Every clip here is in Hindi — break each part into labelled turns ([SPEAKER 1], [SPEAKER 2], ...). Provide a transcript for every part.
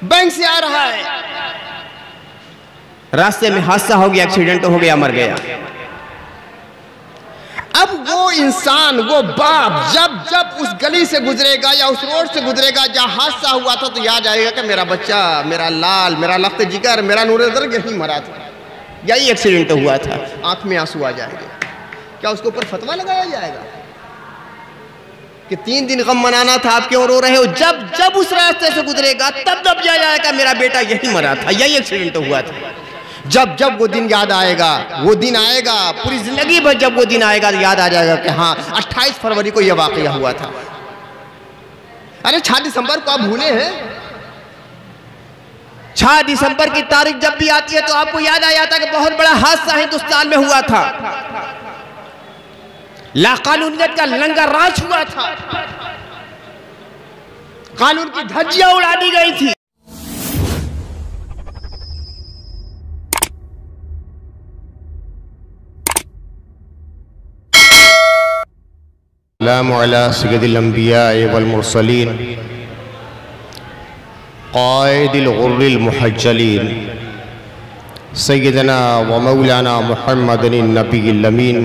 [SPEAKER 1] बैंक से आ रहा है, रास्ते में हादसा हो गया, एक्सीडेंट हो गया, मर गया। अब वो इंसान, वो बाप जब जब उस गली से गुजरेगा या उस रोड से गुजरेगा जहाँ हादसा हुआ था, तो याद आएगा कि मेरा बच्चा, मेरा लाल, मेरा लख्त जिगर, मेरा नूर दर यही मरा था, यही एक्सीडेंट हुआ था। आंख में आंसू आ जाएंगे। क्या उसके ऊपर फतवा लगाया जाएगा कि 3 दिन गम मनाना था, आप क्यों रो रहे हो? जब जब उस रास्ते से गुजरेगा तब तब याद आएगा मेरा बेटा यही मरा था, यही एक्सीडेंट हुआ था। जब जब वो दिन याद आएगा, वो दिन आएगा, पूरी जिंदगी भर जब वो दिन आएगा तो याद आ जाएगा कि हाँ 28 फरवरी को यह वाकया हुआ था। अरे 6 दिसंबर को आप भूले हैं? 6 दिसंबर की तारीख जब भी आती है तो आपको याद आ जाता है कि बहुत बड़ा हादसा हिंदुस्तान में हुआ था, लाकानूनियत का लंगर राज हुआ था, कानून की धज्जियां उड़ा दी गई थी।
[SPEAKER 2] सल्लल्लाहु अलैहि सय्यदिल अंबिया वल मुरसलीन क़ाइदिल गुर्रिल मुहज्जलीन सय्यदना व मौलाना मुहम्मदिन नबिय्यिल अमीन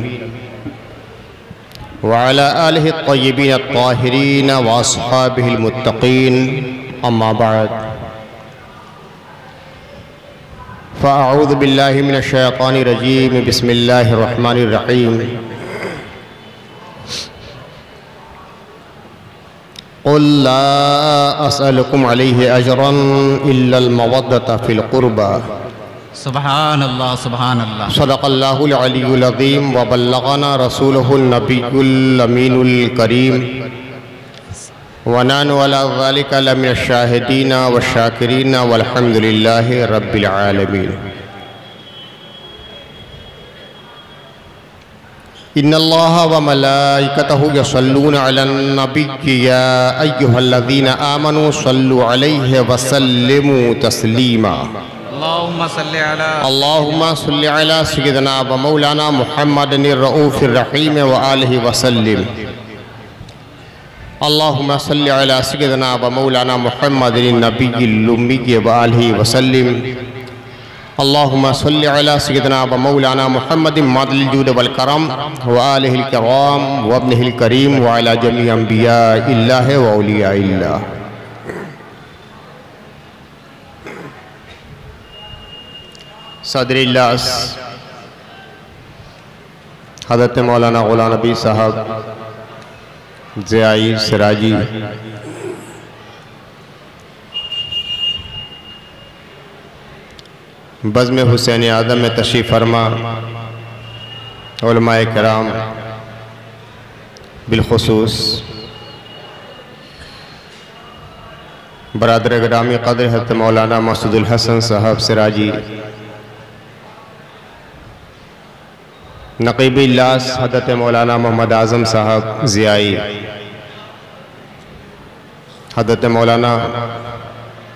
[SPEAKER 2] व अला आलिहि त्तय्यिबीन अत्ताहिरीन व अस्हाबिहिल मुत्तक़ीन, अम्मा बअद। फ़अऊज़ु बिल्लाहि मिनश शैतानिर रजीम, बिस्मिल्लाहिर रहमानिर रहीम। क़ुल ला असअलुकुम अलैहि अजरन इल्लल मवद्दता फ़िल क़ुरबा।
[SPEAKER 3] सुभान अल्लाह, सुभान अल्लाह।
[SPEAKER 2] सदक़ल्लाहुल अलीयुल अज़ीम व बल्लग़ना रसूलुहुन नबियुल अमीनुल करीम व नहनु अला ज़ालिका लमिनश शाहिदीन व शाकिरीन वल्हम्दुलिल्लाहि रब्बिल आलमीन। इन्नल्लाहा व मलाइकतहु यसल्लूना अलन नबिय्यि या अय्युहल्लज़ीना आमनू सल्लु अलैहि व सल्लिमू तस्लीमा। अल्लाहुम्मा सल्लि अला सय्यिदिना व मौलाना मुहम्मदिनिर रऊफ़िर रहीम व आलिहि व सल्लिम। अल्लाहुम्मा सल्लि अला सय्यिदिना व मौलाना मुहम्मदिन नबिय्यिल उम्मी व आलिहि व सल्लिम। अल्लाहुम्मा सल्लि अला सय्यिदिना व मौलाना मुहम्मदिन मादिल जूद वल करम व आलिहिल किराम व इब्निहिल करीम व अला जमी अंबियाइल्लाह व औलियाइल्लाह। सदरिल्लास हज़रत मौलाना ग़ुलाम नबी साहब ज़ियाई सिराजी, बज़्म हुसैन आदम में तशरीफ़ फरमा, उलमाए किराम बिलखुसूस बरादर गिरामी क़द्र हज़रत मौलाना मसूदुल हसन साहब सिराजी, नक़ीब इल्लास हज़रत मौलाना मोहम्मद आज़म साहब ज़ियाई, हज़रत मौलाना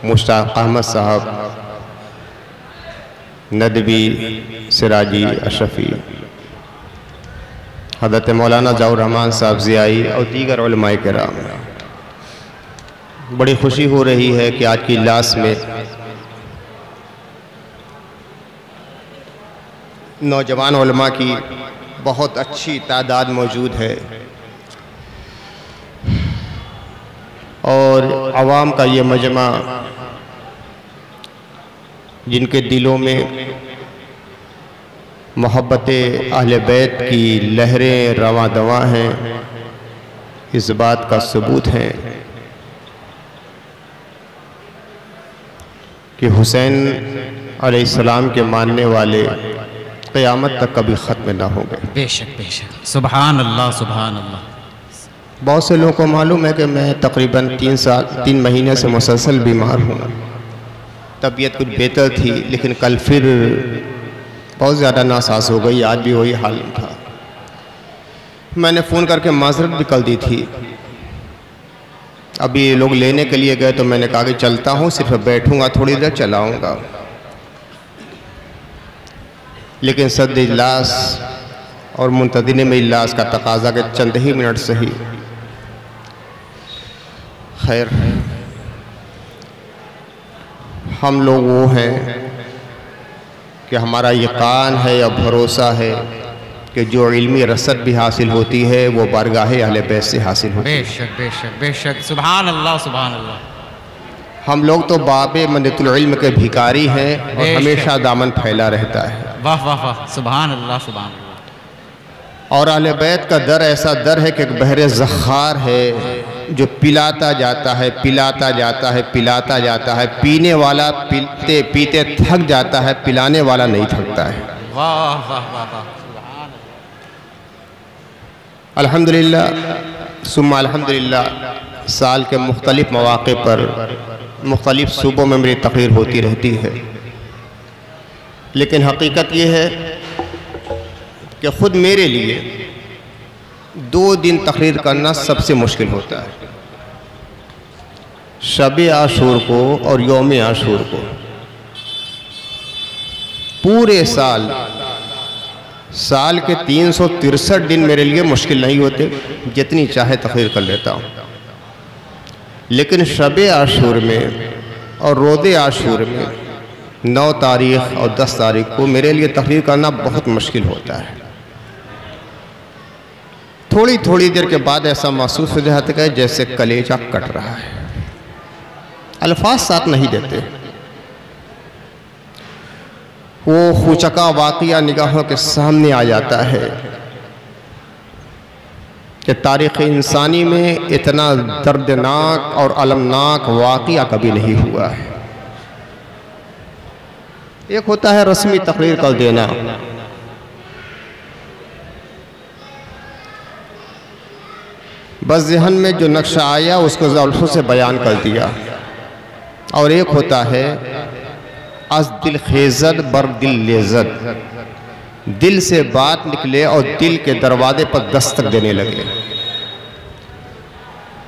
[SPEAKER 2] मुश्ताक़ अहमद साहब नदवी सिराजी अशफ़ी, हज़रत मौलाना ज़ाउर रहमान साहब ज़ियाई और दीगर उलमाए किराम। बड़ी खुशी हो रही है कि आज की इजलास में नौजवान उलमा की बहुत अच्छी तादाद मौजूद है और अवाम का ये मजमा जिनके दिलों में मोहब्बत अहले बैत की लहरें रवां दवां हैं, इस बात का सबूत है कि हुसैन अलैहिस्सलाम के मानने वाले क़यामत तक कभी ख़त्म ना होंगे।
[SPEAKER 3] बेशक बेशक, सुभान अल्लाह, सुभान अल्लाह।
[SPEAKER 2] बहुत से लोगों को मालूम है कि मैं तकरीबन 3 महीने से मुसलसल बीमार हूँ। तबीयत कुछ बेहतर थी लेकिन कल फिर बहुत ज़्यादा नासाज हो गई, आज भी वही हाल था। मैंने फ़ोन करके माजरत भी कर दी थी। अभी लोग लेने के लिए गए तो मैंने कहा कि चलता हूँ, सिर्फ बैठूँगा, थोड़ी देर चलाऊँगा। लेकिन सद इजलास और मुंतज़िर में इजलास का तकाज़ा के चंद ही मिनट से ही खैर हम लोग वो हैं कि हमारा यकीन है या भरोसा है कि जो इल्मी रसद भी हासिल होती है वो बारगाह अहले बैत से हासिल होती है।
[SPEAKER 3] बेशक बेशक बेशक, सुभान अल्लाह सुभान अल्लाह।
[SPEAKER 2] हम लोग तो बाबे मन्नतुल इल्म के भिखारी हैं और हमेशा दामन फैला रहता है।
[SPEAKER 3] वाह वाह वाह, सुभान अल्लाह सुभान अल्लाह।
[SPEAKER 2] और अहले बैत का दर ऐसा दर है कि एक बहरे ज़ख़्ख़ार है जो पिलाता जाता है, पिलाता जाता है, पिलाता जाता है। पीने वाला पीते पीते थक जाता है, पिलाने वाला नहीं थकता है।
[SPEAKER 3] वाह वाह वाह वाह,
[SPEAKER 2] अल्हम्दुलिल्लाह सुम्मा अल्हम्दुलिल्लाह। साल के मुख्तलिफ़ मौक़े पर मुख्तलिफ़ सूबों में मेरी तकरीर होती रहती है, लेकिन हकीकत ये है कि ख़ुद मेरे लिए 2 दिन तकरीर करना सबसे मुश्किल होता है, शब आशूर को और यौम आशूर को। पूरे साल के 363 दिन मेरे लिए मुश्किल नहीं होते, जितनी चाहे तकरीर कर लेता हूँ। लेकिन शब आशूर में और रोज़े आशूर में 9 तारीख़ और 10 तारीख़ को मेरे लिए तकरीर करना बहुत मुश्किल होता है। थोड़ी थोड़ी देर के बाद ऐसा महसूस हो जाता है जैसे कलेजा कट रहा है, अल्फाज साथ नहीं देते। वो खूचका वाक़िया निगाहों के सामने आ जाता है कि तारीख़ इंसानी में इतना दर्दनाक और अलमनाक वाक़िया कभी नहीं हुआ है। एक होता है रस्मी तकरीर कर देना, बस जहन में जो नक्शा आया उसको ज़ुल्फ़ों से बयान कर दिया, और एक होता है अस दिल खेज़द बर दिल लेज़द, दिल से बात निकले और दिल के दरवाजे पर दस्तक देने लगे।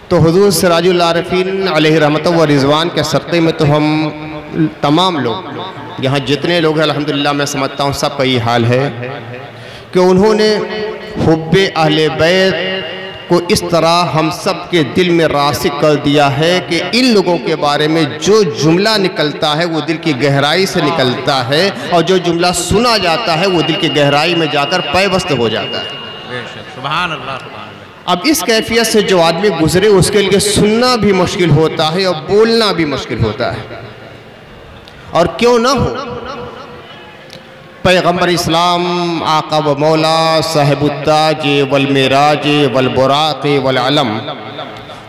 [SPEAKER 2] तो हुज़ूर सिराजुल आरिफ़ीन अलैहि रहमत व रिज़वान के सदक़े में तो हम तमाम लोग यहाँ जितने लोग हैं अल्हम्दुलिल्लाह मैं समझता हूँ सबका ये हाल है कि उन्होंने हुब्बे अहले बैत को इस तरह हम सब के दिल में रासिक कर दिया है कि इन लोगों के बारे में जो जुमला निकलता है वो दिल की गहराई से निकलता है, और जो जुमला सुना जाता है वो दिल की गहराई में जाकर पैवस्त हो जाता है।
[SPEAKER 3] सुभान अल्लाह सुभान अल्लाह।
[SPEAKER 2] अब इस कैफियत से जो आदमी गुजरे उसके लिए सुनना भी मुश्किल होता है और बोलना भी मुश्किल होता है। और क्यों ना हो, पैगम्बर इस्लाम आका व मौला साहिबुत्ताज वल मेराज वल बुराक़ वल अलम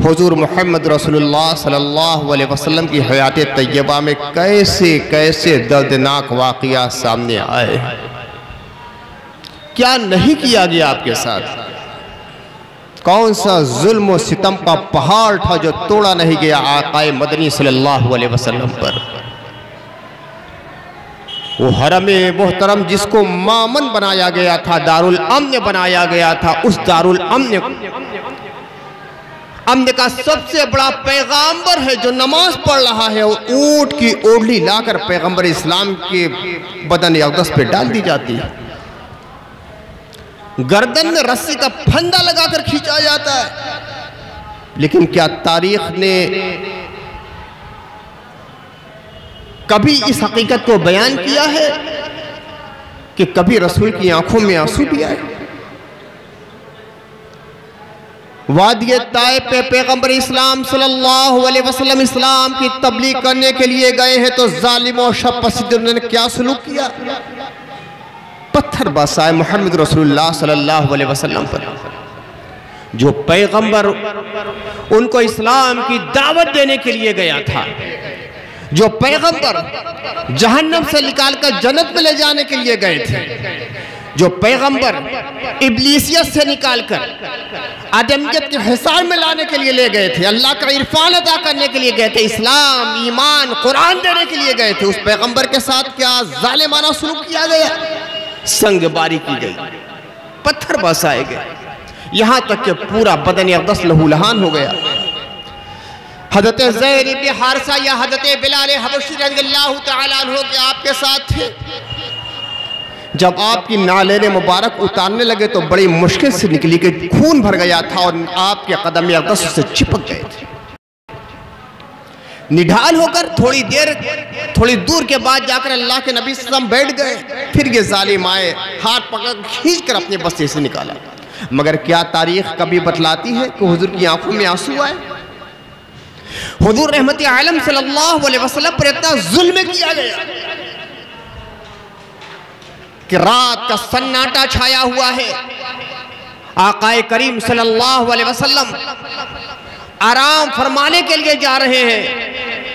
[SPEAKER 2] हुज़ूर मोहम्मद रसूलुल्लाह सल्लल्लाहु अलैहि वसल्लम की हयात तय्यबा में कैसे कैसे दर्दनाक वाक़िया सामने आए। क्या नहीं किया गया आपके साथ? कौन सा जुल्म व सितम का पहाड़ था जो तोड़ा नहीं गया आकाए मदनी सल्लल्लाहु अलैहि वसल्लम पर। वो हरम मोहतरम जिसको मामन बनाया गया था, दारुल अम्न बनाया गया था, उस दारुल अम्न का सबसे बड़ा पैगाम्बर है जो नमाज पढ़ रहा है, वो ऊँट की ओढ़नी लाकर पैगम्बर इस्लाम के बदन अक़दस पे डाल दी जाती है, गर्दन में रस्सी का फंदा लगाकर खींचा जाता है। लेकिन क्या तारीख ने कभी इस हकीकत को बयान किया है कि कभी रसूल की आंखों में आंसू भी आए? वादिये ताइफ पे पैगंबर इस्लाम सल्लल्लाहु अलैहि वसल्लम इस्लाम की तबलीग करने के लिए गए हैं तो जालिमों शब्बसिद्दीन ने क्या सलूक किया? पत्थर बरसाए मोहम्मद रसूलुल्लाह सल्लल्लाहु अलैहि वसल्लम पर। जो पैगंबर उनको इस्लाम की दावत देने के लिए गया था, जो पैगंबर जहन्नम से निकालकर जन्नत में ले जाने के लिए गए थे, जो पैगंबर इब्लीसियत से निकालकर आदमियत के हिसार में लाने के लिए ले गए थे, अल्लाह का इरफान अदा करने के लिए गए थे, इस्लाम ईमान कुरान देने के लिए गए थे, उस पैगंबर के साथ क्या जालिमाना सलूक किया गया? संगबारी की गई, पत्थर बरसाए गए, यहाँ तक कि पूरा बदन अक़दस लहूलहान हो गया। हज़रत ज़ैद इब्न हारिसा या हज़रत बिलाल हबशी रज़ियल्लाहु तआला अन्हु के आपके साथ थे। जब आपकी नालें मुबारक उतारने लगे तो बड़ी मुश्किल से निकली कि खून भर गया था और आपके कदम अक़दस से चिपक गए थे।
[SPEAKER 1] निढाल होकर थोड़ी दूर के बाद जाकर अल्लाह के नबी सल्लल्लाहु अलैहि वसल्लम बैठ गए। फिर ये जालिम आए, हाथ पकड़ खींच कर अपने बस्ते से निकाला। मगर क्या तारीख कभी बतलाती है कि हुजूर की आंखों में आंसू आए? हुजूर रहमत आलम सल्लल्लाहु अलैहि वसल्लम पर इतना जुल्म किया गया कि रात का सन्नाटा छाया हुआ है। आकाए करीम सल्लल्लाहु अलैहि वसल्लम आराम फरमाने के लिए जा रहे हैं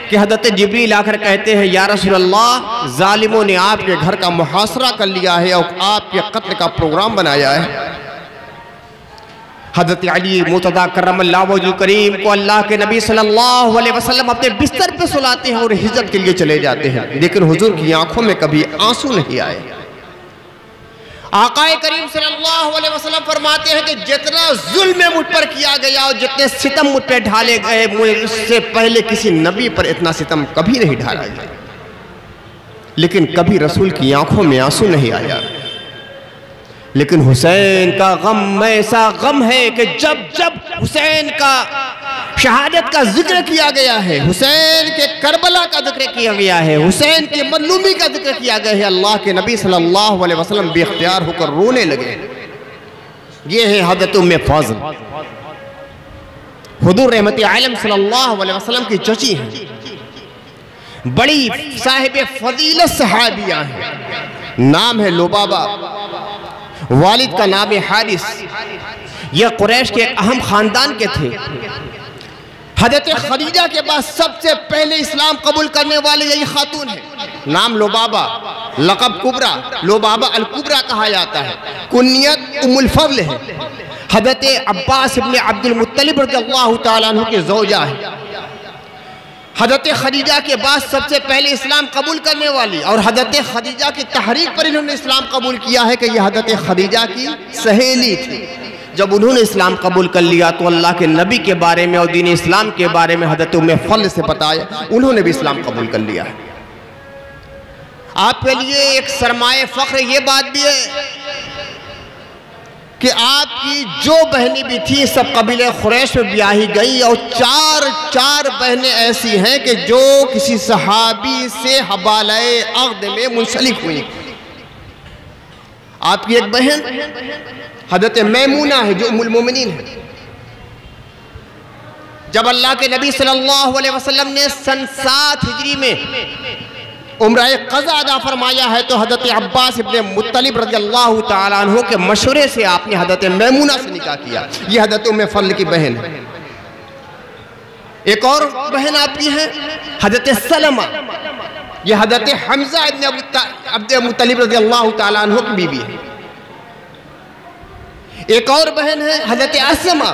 [SPEAKER 1] कि हज़रत जिब्रील आकर कहते हैं, या रसूल अल्लाह, जालिमों ने आपके घर का मुहासरा कर लिया है और आपके कत्ल का प्रोग्राम बनाया है। हज़रत अली मुर्तज़ा करमल्लाहु वजहुल करीम को अल्लाह के नबी सल्लल्लाहु अलैहि वसल्लम अपने बिस्तर पे सुलाते हैं और हिजरत के लिए चले जाते हैं, लेकिन हुजूर की आंखों में कभी आंसू नहीं आए। आकाए करीम सल्लल्लाहु अलैहि वसल्लम फरमाते हैं कि जितना जुल्म मुझ पर किया गया और जितने सितम मुझ पर ढाले गए, मुझसे पहले किसी नबी पर इतना सितम कभी नहीं ढाला गया, लेकिन कभी रसूल की आंखों में आंसू नहीं आया। लेकिन हुसैन का गम ऐसा गम है कि जब जब हुसैन का शहादत का जिक्र किया गया है, हुसैन के करबला का जिक्र किया गया है, हुसैन की मजलूमी का जिक्र किया गया है, अल्लाह के नबी सल्लल्लाहु अलैहि वसल्लम बेख्तियार होकर रोने लगे। ये है हज़रत उम्मे फ़ज़ल, हुजूर रहमत आलम सल्लल्लाहु अलैहि वसल्लम की चची हैं, बड़ी साहिब फजीलत सहाबिया हैं। नाम है लुबाबा, वालिद का नाम है हारिस। यह कुरैश के अहम खानदान के थे। हज़रत खदीजा के बाद सबसे पहले इस्लाम कबूल करने वाले यही खातून है। नाम लुबाबा, लक़ब कुबरा, लुबाबा अल कुबरा कहा जाता है। कुन्नियत उम्मुल फज़ल है। हज़रत अब्बास इब्न अब्दुल मुत्तलिब रज़ियल्लाहु ताला अन्हु के ज़ौजा है। हज़रत खदीजा के बाद सबसे पहले इस्लाम कबूल करने वाली, और हज़रत खदीजा की तहरीक पर इन्होंने इस्लाम कबूल किया है कि यह हज़रत खदीजा की सहेली थी। जब उन्होंने इस्लाम कबूल कर लिया तो अल्लाह के नबी के बारे में और दीन इस्लाम के बारे में हज़रत उम्मे फ़ज़ल से बताया, उन्होंने भी इस्लाम कबूल कर लिया है। आपके लिए एक सरमाए फ़ख्र ये बात भी है कि आपकी जो बहनें भी थी सब कबीले खुरैश में ब्याही गई, और चार बहनें ऐसी हैं कि जो किसी सहाबी से हवाले अक़द में मुंसलिक हुई। आपकी एक बहन हज़रत मैमूना है जो उम्मुल मोमिनीन है। जब अल्लाह के नबी सल्लल्लाहु अलैहि वसल्लम ने सन 7 हिजरी में उम्राए क़ज़ा अदा फरमाया है तो हज़रत अब्बास इब्न मुत्तलिब रज़ियल्लाहु ताला अन्हु के मशवरे से आपने हज़रत मैमूना से निकाह किया। ये हज़रत उम्मे फ़ज़ल की बहन है। एक और बहन आपकी है हज़रत सलमा, ये हज़रत हमज़ा इब्न अब्दुल मुत्तलिब रज़ियल्लाहु ताला अन्हु की बीवी है। एक और बहन है हज़रत अस्मा,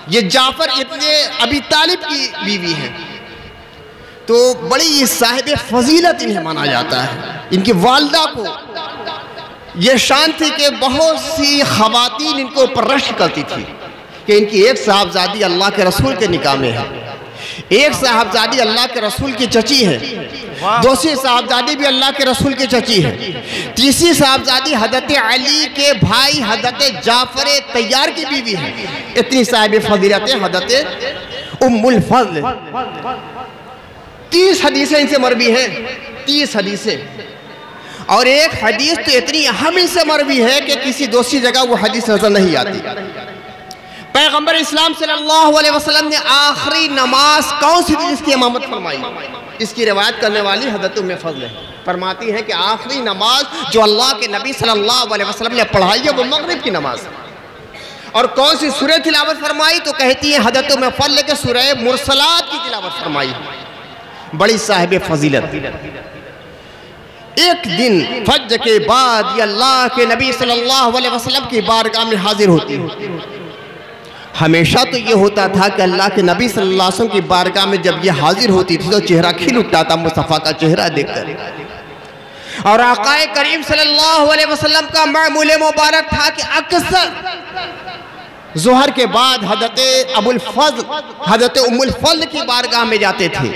[SPEAKER 1] ये जाफर इब्ने अबी तालिब की बीवी है। तो बड़ी साहिब फजीलत इन्हें माना जाता है। इनकी वालदा को ये शान थी कि बहुत सी ख़वातीन इनको ऊपर रश्क करती थी कि इनकी एक साहबजादी अल्लाह के रसूल के निकाह में है, एक साहबजादी अल्लाह के रसूल की चची है, दूसरी साहबजादी भी अल्लाह के रसूल की चची है, तीसरी साहबजादी हज़रत अली के भाई हज़रत जाफर तैयार की बीवी है। इतनी साहिब फजीलतें हज़रत उम्मुल फ़ज़ल। 30 हदीसें इनसे मरवी हैं, 30 हदीसें। और एक हदीस तो इतनी अहम इनसे मरवी है कि किसी दूसरी जगह वो हदीस नजर नहीं आती। पैगंबर इस्लाम सल्लल्लाहु अलैहि वसल्लम ने आखिरी नमाज कौन सी थी जिसकी इमामत फरमाई? इसकी रिवायत करने वाली हज़रत उम्मे फ़ज़ल है। फरमाती है कि आखिरी नमाज जो अल्लाह के नबी सल्लल्लाहु अलैहि वसल्लम ने पढ़ाई है वो मगरिब की नमाज है। और कौन सी सूरह तिलावत फरमाई? तो कहती है हज़रत उम्मे फ़ज़ल के सूरह मुरसलात की तिलावत फरमाई। बड़ी साहिब फजीलत। एक दिन फज्र के बाद ये अल्लाह के नबी सल्लल्लाहु अलैहि वसल्लम की बारगाह में हाजिर होती है। हमेशा तो ये होता था कि अल्लाह के नबी सल्लल्लाहु अलैहि वसल्लम की बारगाह में जब ये हाजिर होती थी तो चेहरा खिल उठता था मुस्तफ़ा का चेहरा देखकर। और आकाए करीम सल्लल्लाहु अलैहि वसल्लम का मामूल मुबारक था कि अक्सर ज़ोहर के बाद हज़रत अबुल फ़ज़ल हज़रत उम्मुल फ़ज़ल की बारगाह में जाते थे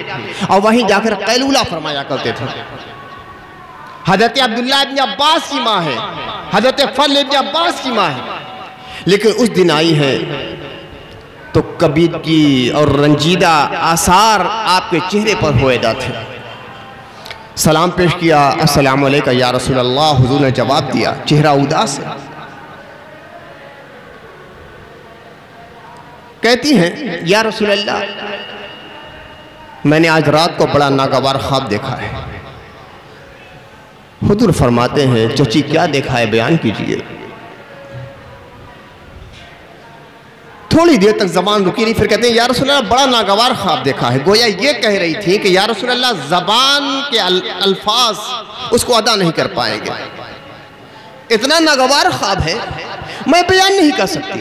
[SPEAKER 1] और वहीं जाकर कैलूला फरमाया करते थे। हज़रत अब्दुल्लाह इब्न अब्बास की माँ है, हज़रत फ़ज़ल इब्न अब्बास की माँ है। लेकिन उस दिन आई है
[SPEAKER 2] तो कबीदगी और रंजीदा आसार आपके चेहरे पर होएदा थे। सलाम पेश किया, अस्सलाम अलैका या रसूल अल्लाह। हुजूर ने जवाब दिया, चेहरा उदास है। कहती हैं, या रसूल अल्लाह, मैंने आज रात को बड़ा नागवार ख्वाब देखा है। हुजूर फरमाते हैं, चची क्या देखा है, बयान कीजिए। थोड़ी देर तक जबान रुकी नहीं, फिर कहते हैं, या रसूल अल्लाह, बड़ा नागवार ख्वाब देखा है। गोया ये कह रही थी कि या रसूल अल्लाह, जबान के अल्फाज उसको अदा नहीं कर पाएंगे, इतना नागवार ख्वाब है, मैं बयान नहीं कर सकती।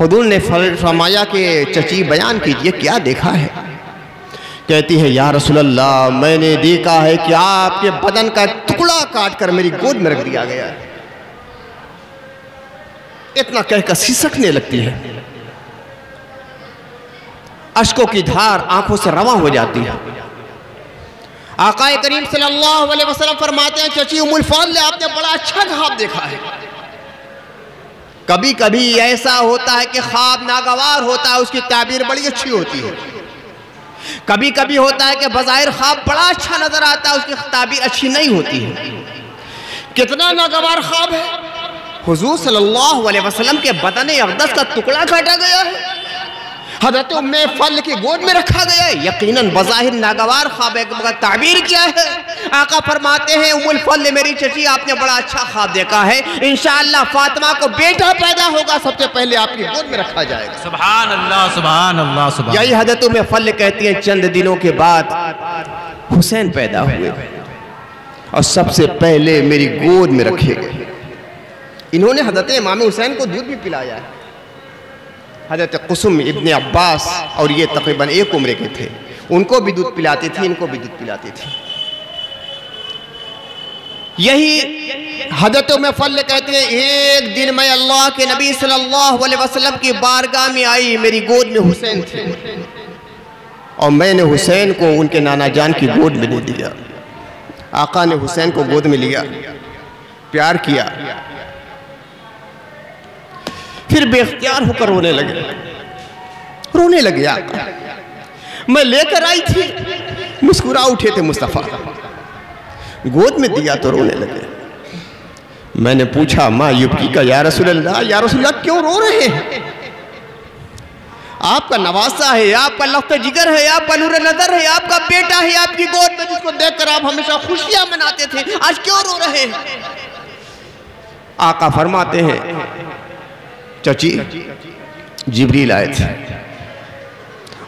[SPEAKER 2] हुजूर ने फरमाया कि चची बयान कीजिए, क्या देखा है। कहती है, या रसूल अल्लाह, मैंने देखा है कि आपके बदन का टुकड़ा काट कर मेरी गोद में रख दिया गया है। इतना कहकर सिसकने लगती है, अश्कों की धार आंखों से रवा हो जाती है। आकाए करीम सल्लल्लाहु अलैहि वसल्लम फरमाते हैं, चची उम्मुल फज़ल, आपने बड़ा अच्छा ख्वाब देखा है। कभी कभी ऐसा होता है कि ख्वाब नागवार होता है, उसकी ताबीर बड़ी अच्छी होती है। कभी कभी होता है कि बज़ाहिर ख्वाब बड़ा अच्छा नजर आता है, उसकी ताबीर अच्छी नहीं होती है। कितना नागवार ख्वाब है। हुजूर सल्लल्लाहु अलैहि वसल्लम के बदन अक़दस का टुकड़ा काटा गया है, हज़रत उम्मे फज़ल की गोद में रखा गया है। यकीनन बज़ाहिर नागवार ख्वाब है, मगर ताबीर क्या है। आका फरमाते हैं, उम्मुल फज़ल, मेरी चची, आपने बड़ा अच्छा ख्वाब देखा है। इंशाअल्लाह फातिमा को बेटा पैदा होगा, सबसे पहले आपकी गोद में रखा जाएगा।
[SPEAKER 3] सुभान अल्लाह, सुभान अल्लाह, सुभान।
[SPEAKER 2] यही हज़रत उम्मे फज़ल कहती हैं, चंद दिनों के बाद हुसैन पैदा हुए और सबसे पहले मेरी गोद में रखे गए। इन्होंने हज़रत इमाम हुसैन को दूध भी पिलाया है। हज़रत कुसुम इब्ने अब्बास और ये तकरीबन एक उम्र के थे, उनको भी दूध पिलाती थी, इनको भी दूध पिलाती थी। यही हज़रत उम्मे फज़ल कहते हैं, एक दिन मैं अल्लाह के नबी सल्लल्लाहु अलैहि वसल्लम की बारगाह में आई, मेरी गोद में हुसैन थे और मैंने हुसैन को उनके नाना जान की गोद में दे दिया। आका ने हुसैन को गोद में लिया, प्यार किया, फिर बेख्तियार होकर रोने लगे आका। मैं लेकर आई थी, मुस्कुरा उठे थे मुस्तफ़ा, गोद में दिया तो रोने लगे। मैंने पूछा, माँ युबकी का या रसूल अल्लाह, या रसूल अल्लाह क्यों रो रहे हैं। आपका नवासा है, आपका लफ्ज़ जिगर है, आपका नूर नज़र है, आपका बेटा है आपकी गोद में, जिसको देखकर आप हमेशा खुशियां मनाते थे, आज क्यों रो रहे हैं। आका फरमाते हैं, चची जिब्रील आए थे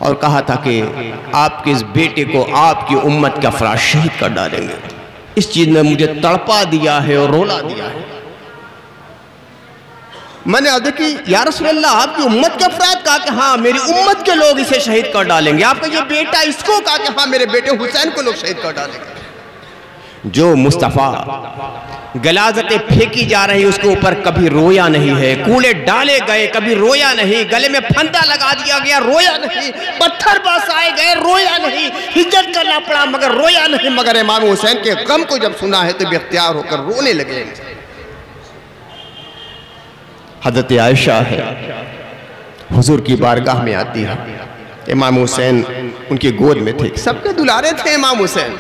[SPEAKER 2] और कहा था कि आपके इस बेटे को आपकी उम्मत का अफराद शहीद कर डालेंगे। इस चीज ने मुझे तड़पा दिया है और रोला दिया है। मैंने अर्ज़ की, या रसूल अल्लाह, आपकी उम्मत के अफराद, कहा कि हाँ मेरी उम्मत के लोग इसे शहीद कर डालेंगे। आपका ये बेटा, इसको कहा कि हाँ मेरे बेटे हुसैन को लोग शहीद कर डालेंगे। जो मुस्तफ़ा गलाजतें फेंकी जा रही उसके ऊपर कभी रोया नहीं है, कूड़े डाले गए कभी रोया नहीं, गले में फंदा लगा दिया गया रोया नहीं, पत्थर बरसाए गए रोया नहीं, हिज्जत करना पड़ा मगर रोया नहीं। मगर इमाम हुसैन के गम को जब सुना है तो बेख्तियार होकर रोने लगे। हज़रत आयशा है, हुजूर की बारगाह में आती है, इमाम हुसैन उनकी गोद में थे, सबके दुलारे थे इमाम हुसैन।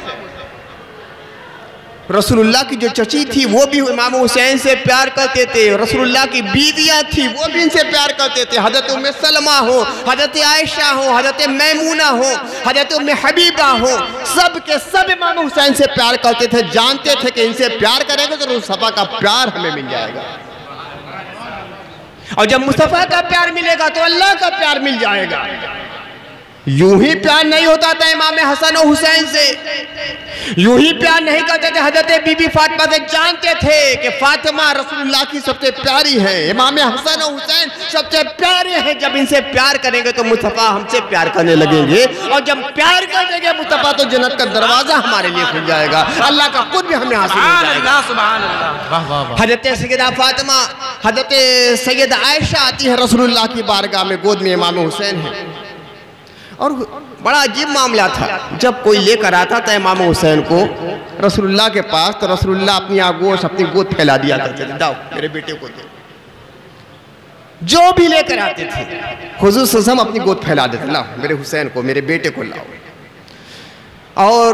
[SPEAKER 2] रसूलुल्लाह की जो चची थी वो भी इमाम हुसैन से प्यार करते थे, रसूलुल्लाह की बीवियाँ थी वो भी इनसे प्यार करते थे। हज़रत उम्मे सलमा हो, हज़रत आयशा हो, हज़रत मैमूना हो, हज़रत उम्मे हबीबा हो, सब के सब इमाम हुसैन से प्यार करते थे। जानते थे कि इनसे प्यार करेंगे तो मुस्तफ़ा का प्यार हमें मिल जाएगा, और जब मुस्तफ़ा का प्यार मिलेगा तो अल्लाह का प्यार मिल जाएगा। यूं ही प्यार नहीं होता था इमाम हसन और हुसैन से, यूं ही प्यार नहीं करते थे हज़रत बीबी फातिमा से। जानते थे कि फातिमा रसूलुल्लाह की सबसे प्यारी है, इमाम हसन और हुसैन सबसे प्यारे हैं। जब इनसे प्यार करेंगे तो मुस्तफ़ा हमसे प्यार करने लगेंगे, और जब प्यार कर देंगे मुस्तफ़ा तो जन्नत का दरवाज़ा हमारे लिए खुल जाएगा, अल्लाह का खुद भी हमें हासिल हो जाएगा। हज़रत सैयदा फातिमा, हज़रत सैयदा आयशा आती है रसूलुल्लाह की बारगाह में, गोद में इमाम हुसैन है। और बड़ा अजीब मामला था, जब कोई लेकर आता था इमाम हुसैन को रसूलुल्लाह के पास तो रसूलुल्लाह अपनी आगोश अपनी गोद फैला दिया करते थे, दाओ मेरे बेटे को दे।
[SPEAKER 1] जो भी लेकर आते थे हुजूर सल्लल्लाहु अपनी गोद फैला देते, लाओ मेरे हुसैन को, मेरे बेटे को लाओ। और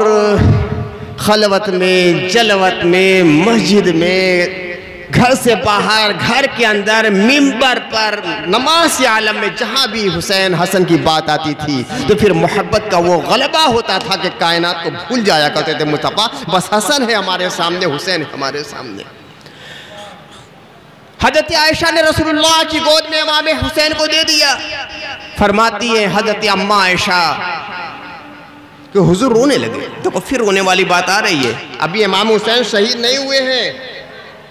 [SPEAKER 1] खलवत में, जलवत में, मस्जिद में, घर से बाहर, घर के अंदर, मिंबर पर, नमाज आलम में, जहाँ भी हुसैन हसन की बात आती थी तो फिर मोहब्बत का वो गलबा होता था कि कायनात को भूल जाया करते थे मुस्तफ़ा, बस हसन है हमारे सामने, हुसैन है हमारे सामने। हजरत आयशा ने रसूलुल्लाह की गोद में इमाम हुसैन को दे दिया। फरमाती है हजरत अम्मा आयशा कि हुजूर रोने लगे। तो फिर रोने वाली बात आ रही है, अभी इमाम हुसैन शहीद नहीं हुए हैं,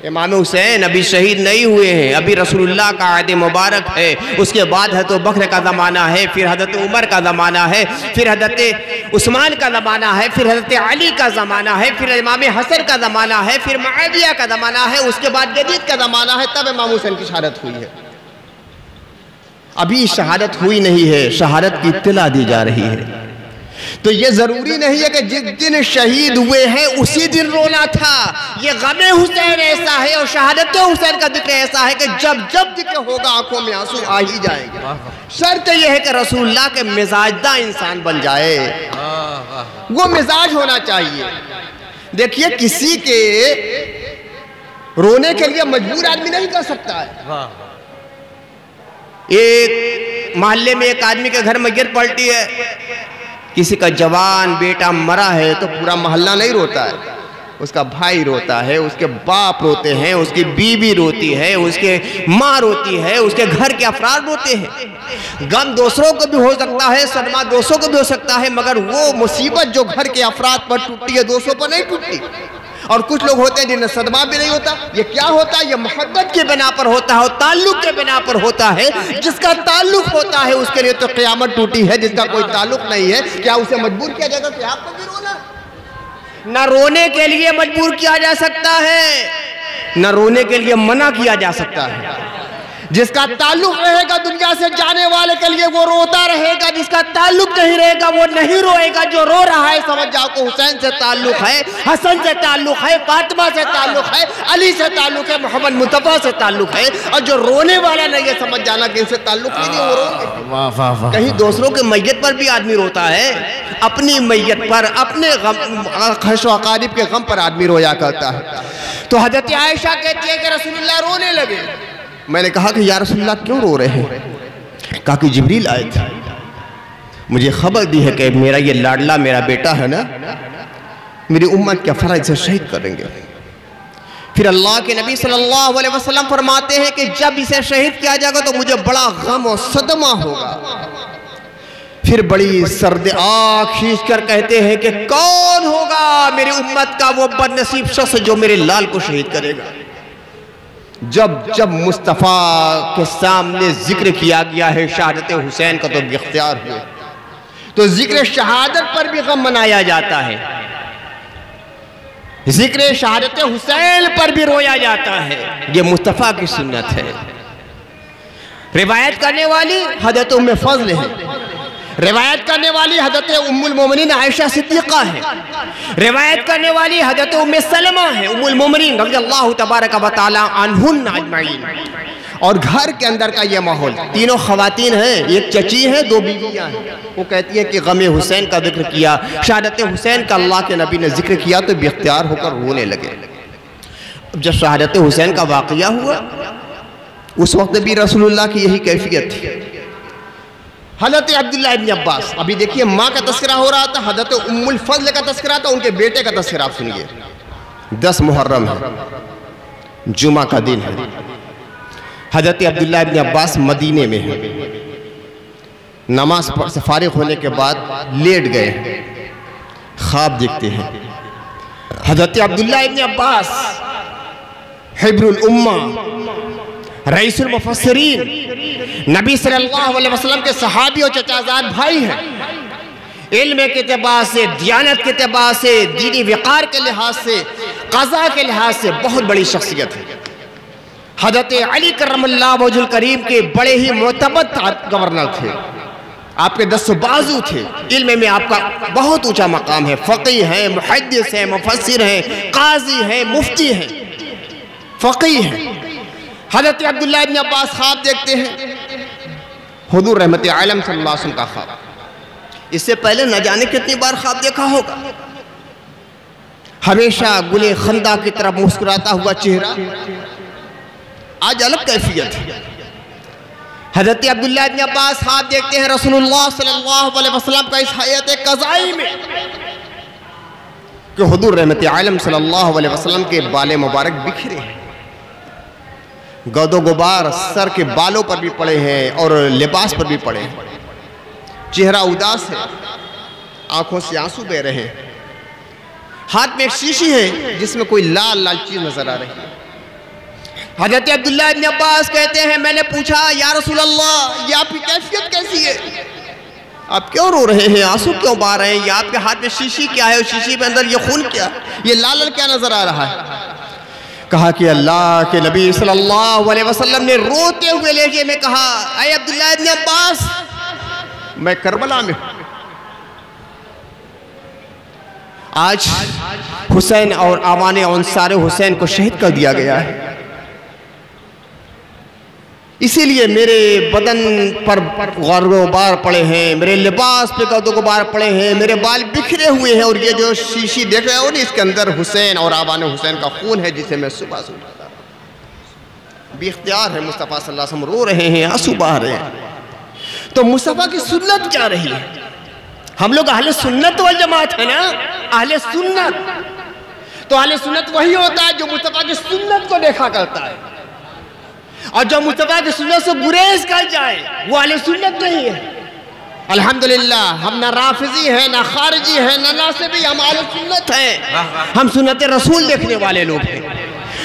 [SPEAKER 1] इमाम हुसैन अभी शहीद नहीं हुए हैं, अभी रसूलुल्लाह का आयद मुबारक है, उसके बाद हज़रत बकर का ज़माना है, फिर हज़रत उमर का ज़माना है, फिर हज़रत उस्मान का ज़माना है, फिर हज़रत अली का ज़माना है, फिर इमाम हसन का ज़माना है, फिर मुआविया का ज़माना है, उसके बाद यजीद का ज़माना है, तब इमाम हुसैन की शहादत हुई है। अभी शहादत हुई नहीं है, शहादत की इत्तला दी जा रही है। तो ये जरूरी नहीं है कि जिस दिन शहीद हुए हैं उसी दिन रोना था। ये गमे हुसैन ऐसा है और शहादत हुसैन का जिक्र ऐसा है कि जब जब जिक्र होगा आंखों में आंसू आ ही जाएंगे। शर्त यह है कि रसूलुल्लाह के मिजाजदा इंसान बन जाए, वो मिजाज होना चाहिए। देखिए किसी के रोने के लिए मजबूर आदमी नहीं कर सकता है। एक मोहल्ले में एक आदमी के घर मैयत पलटी है, किसी का जवान बेटा मरा है तो पूरा मोहल्ला नहीं रोता है, उसका भाई रोता है, उसके बाप रोते हैं, उसकी बीवी रोती है, उसके माँ रोती है, उसके घर के अफराद रोते हैं। गम दूसरों को भी हो सकता है, सदमा दोस्तों को भी हो सकता है, मगर वो मुसीबत जो घर के अफराद पर टूटती है दोस्तों पर नहीं टूटती। और कुछ लोग होते हैं जिन्हें सदमा भी नहीं होता। ये क्या होता है? ये मोहब्बत के बिना पर होता है और ताल्लुक के बिना पर होता है। जिसका ताल्लुक होता है उसके लिए तो क़यामत टूटी है, जिसका कोई ताल्लुक नहीं है क्या उसे मजबूर किया जाएगा कि आपको भी रोना? न रोने के लिए मजबूर किया जा सकता है, न रोने के लिए मना किया जा सकता है। जिसका ताल्लुक रहेगा दुनिया से जाने वाले के लिए वो रोता रहेगा, जिसका ताल्लुक नहीं रहेगा वो नहीं रोएगा। जो रो रहा है समझ जाओ को हुसैन से ताल्लुक है, हसन से ताल्लुक है, फातिमा से ताल्लुक है, अली से ताल्लुक है, मोहम्मद मुस्तफा से ताल्लुक है। और जो रोने वाला नहीं है समझ जाना कि इनसे ताल्लुक नहीं है, वो रोएंगे। कहीं दूसरों के मैयत पर भी आदमी रोता है, अपनी मैयत पर, अपने गम खैशो-अकारिब के गम पर आदमी रोया करता है। तो हजरत आयशा कहती है कि रसूलुल्लाह रोने लगे। मैंने कहा कि या रसूलुल्लाह क्यों रो रहे हैं? कहा कि जिब्रील आए थे, मुझे खबर दी है कि मेरा ये लाडला मेरा बेटा है ना, मेरी उम्मत के फर्ज से शहीद करेंगे। फिर अल्लाह के नबी सल्लल्लाहु अलैहि वसल्लम फरमाते हैं कि जब इसे शहीद किया जाएगा तो मुझे बड़ा गम और सदमा होगा। फिर बड़ी सर्द आँख खींच कर कहते हैं कि कौन होगा मेरी उम्मत का वो बदनसीब शख्स जो मेरे लाल को शहीद करेगा। जब जब मुस्तफ़ा के सामने जिक्र किया गया है शहादत हुसैन का तो बेख्तियार हुए। तो जिक्र शहादत पर भी गम मनाया जाता है, जिक्र शहादत हुसैन पर भी रोया जाता है। ये मुस्तफ़ा की सुन्नत है। रिवायत करने वाली हज़रत उम्मे फ़ज़ल है, रिवायत करने वाली हज़रत उम्मुल मोमिनीन आयशा सिद्दीक़ा है, रिवायत करने वाली हज़रत उम्मे सलमा है, उम्मुल मोमिनीन रज़ियल्लाहु तबारक व तआला अन्हुन्ना अजमईन। और घर के अंदर का ये माहौल, तीनों ख़वातीन हैं, एक चची है, दो बीवियाँ हैं। वो कहती है कि गमे हुसैन का जिक्र किया, शहादत हुसैन का अल्लाह के नबी ने जिक्र किया तो बेख्तियार होकर रोने लगे। जब शहादत हुसैन का वाक़या हुआ उस वक्त भी रसूलुल्लाह की यही कैफियत थी। हज़रत अब्दुल्लाह इब्न अब्बास, अभी देखिए माँ का तस्करा हो रहा था, हज़रत उम्मुल फ़ज़ल का तस्करा था, उनके बेटे का तस्करा आप सुनिए। 10 मुहर्रम है, जुमा का दिन है। हज़रत अब्दुल्लाह इब्न अब्बास मदीने में है, नमाज से फारिग होने के बाद लेट गए, ख्वाब देखते हैं। हज़रत अब्दुल्लाह इब्न अब्बास हिब्रुल उम्मा, रईसुल मुफस्सिरीन, नबी सल्लल्लाहु अलैहि वसल्लम के सहाबी और चचाजाद भाई हैं। इल्म के एतबार से, दियानत के एतबार से, दीनी विकार के लिहाज से, क़ज़ा के लिहाज से बहुत बड़ी शख्सियत है। हज़रत अली करमल्लाहु वजहुल करीम के बड़े ही मोतबत गवर्नर थे, आपके 10 बाजू थे। इल्म में आपका बहुत ऊंचा मकाम है, फ़क़ीह हैं, मुहद्दिस हैं, मुफस्सिर हैं, काज़ी हैं, मुफ्ती हैं, फ़क़ीह हैं। हज़रत अब्दुल्लाह इब्न अब्बास ख्वाब देखते हैं, हुजूर रहमत आलम सल्लल्लाहु अलैहि वसल्लम का ख्वाब। इससे पहले न जाने कितनी बार ख्वाब देखा होगा। हमेशा गुले खंदा की तरफ मुस्कुराता हुआ चेहरा, आज अलग कैफियत है। हज़रत अब्दुल्लाह इब्न अब्बास ख्वाब देखते हैं रसूलुल्लाह सल्लल्लाहु अलैहि वसल्लम का इस हयात क़ज़ाई में कि हुजूर रहमत आलम सल्लल्लाहु अलैहि वसल्लम के बाले मुबारक बिखरे हैं, गदो गुबार सर के बालों पर भी पड़े हैं और लिबास पर भी पड़े हैं। चेहरा उदास है, आंखों से आंसू बह रहे हैं। हाथ में एक शीशी है जिसमें कोई लाल लाल चीज नजर आ रही है। हज़रत अब्दुल्लाह इब्न अब्बास कहते हैं, मैंने पूछा या रसूल अल्लाह, ये आपकी कैफियत कैसी है? आप क्यों रो रहे हैं, आंसू क्यों बहा रहे हैं? ये आपके हाथ में शीशी क्या है, और शीशी के अंदर ये खून क्या, ये लाल लाल क्या नजर आ रहा है? कहा कि अल्लाह के नबी सल्लल्लाहु अलैहि वसल्लम ने रोते हुए लहजे में कहा, ऐ अब्दुल्लाह इब्न अब्बास, मैं करबला में हूं। आज हुसैन और आवाने अंसार हुसैन को शहीद कर दिया गया है, इसीलिए मेरे बदन पर गुबार पड़े हैं, मेरे लिबास पे गुबार पड़े हैं, मेरे बाल बिखरे हुए हैं, और ये जो शीशी देख रहे हो ना, इसके अंदर हुसैन और आवाने हुसैन का खून है, जिसे मैं सुबह से उठाता हूं। बेख्तियार है मुस्तफ़ा सल्लल्लाहु अलैहि वसल्लम रो रहे हैं, आंसू बहा रहे हैं। तो मुस्तफ़ा की सुन्नत क्या रही है? हम लोग अहले सुन्नत वल जमात है ना, अहले सुन्नत। तो अहले सुन्नत वही होता है जो मुस्तफ़ा की सुन्नत को देखा करता है, और जो मुस्तफ़ा की सुन्नत से गुरेज कर जाए वो अहले सुन्नत नहीं है। अल्हम्दुलिल्लाह, हम ना राफिजी हैं, ना खारिजी हैं, ना नासिबी, हम अहले सुन्नत हैं। हम सुन्नत रसूल देखने वाले लोग हैं।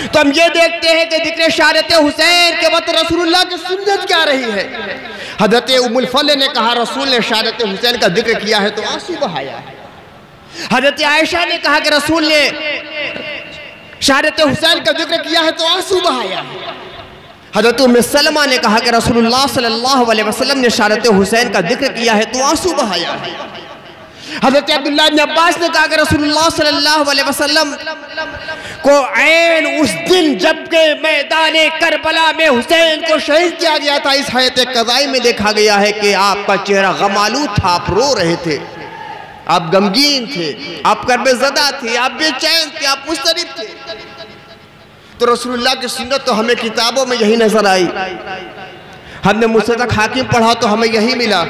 [SPEAKER 1] तो हम ये देखते हैं कि जिक्र शहादत हुसैन के वक्त रसूलुल्लाह की सुन्नत क्या रही है। हज़रत उम्मुल फज़ल ने कहा, रसूल ने शहादत हुसैन का जिक्र किया है तो आंसू बहाया है। हज़रत आयशा ने कहा कि रसूल ने शहादत हुसैन का जिक्र किया है तो आंसू बहाया है। हज़रत उम्मे सलमा ने कहा कि रसूलुल्लाह सल्लल्लाहु अलैहि वसल्लम ने शहादत हुसैन का जिक्र किया है तो आंसू बहाया है। हज़रत अब्दुल्लाह इब्न अब्बास ने कहा कि रसूलुल्लाह सल्लल्लाहु अलैहि वसल्लम को ऐन उस दिन जबकि मैदान करबला में हुसैन को शहीद किया गया था, इस हयात क़ज़ाई में देखा गया है कि आपका चेहरा गमालूद था, आप रो रहे थे, आप गमगीन थे, आप कर्बज़दा थे, आप बेचैन थे, आप मुस्तरिब थे। तो रसूलुल्लाह की सुन्नत तो हमें किताबों में यही नजर आई, हमने मुस्तदरक हाकिम पढ़ा तो हमें यही मिला,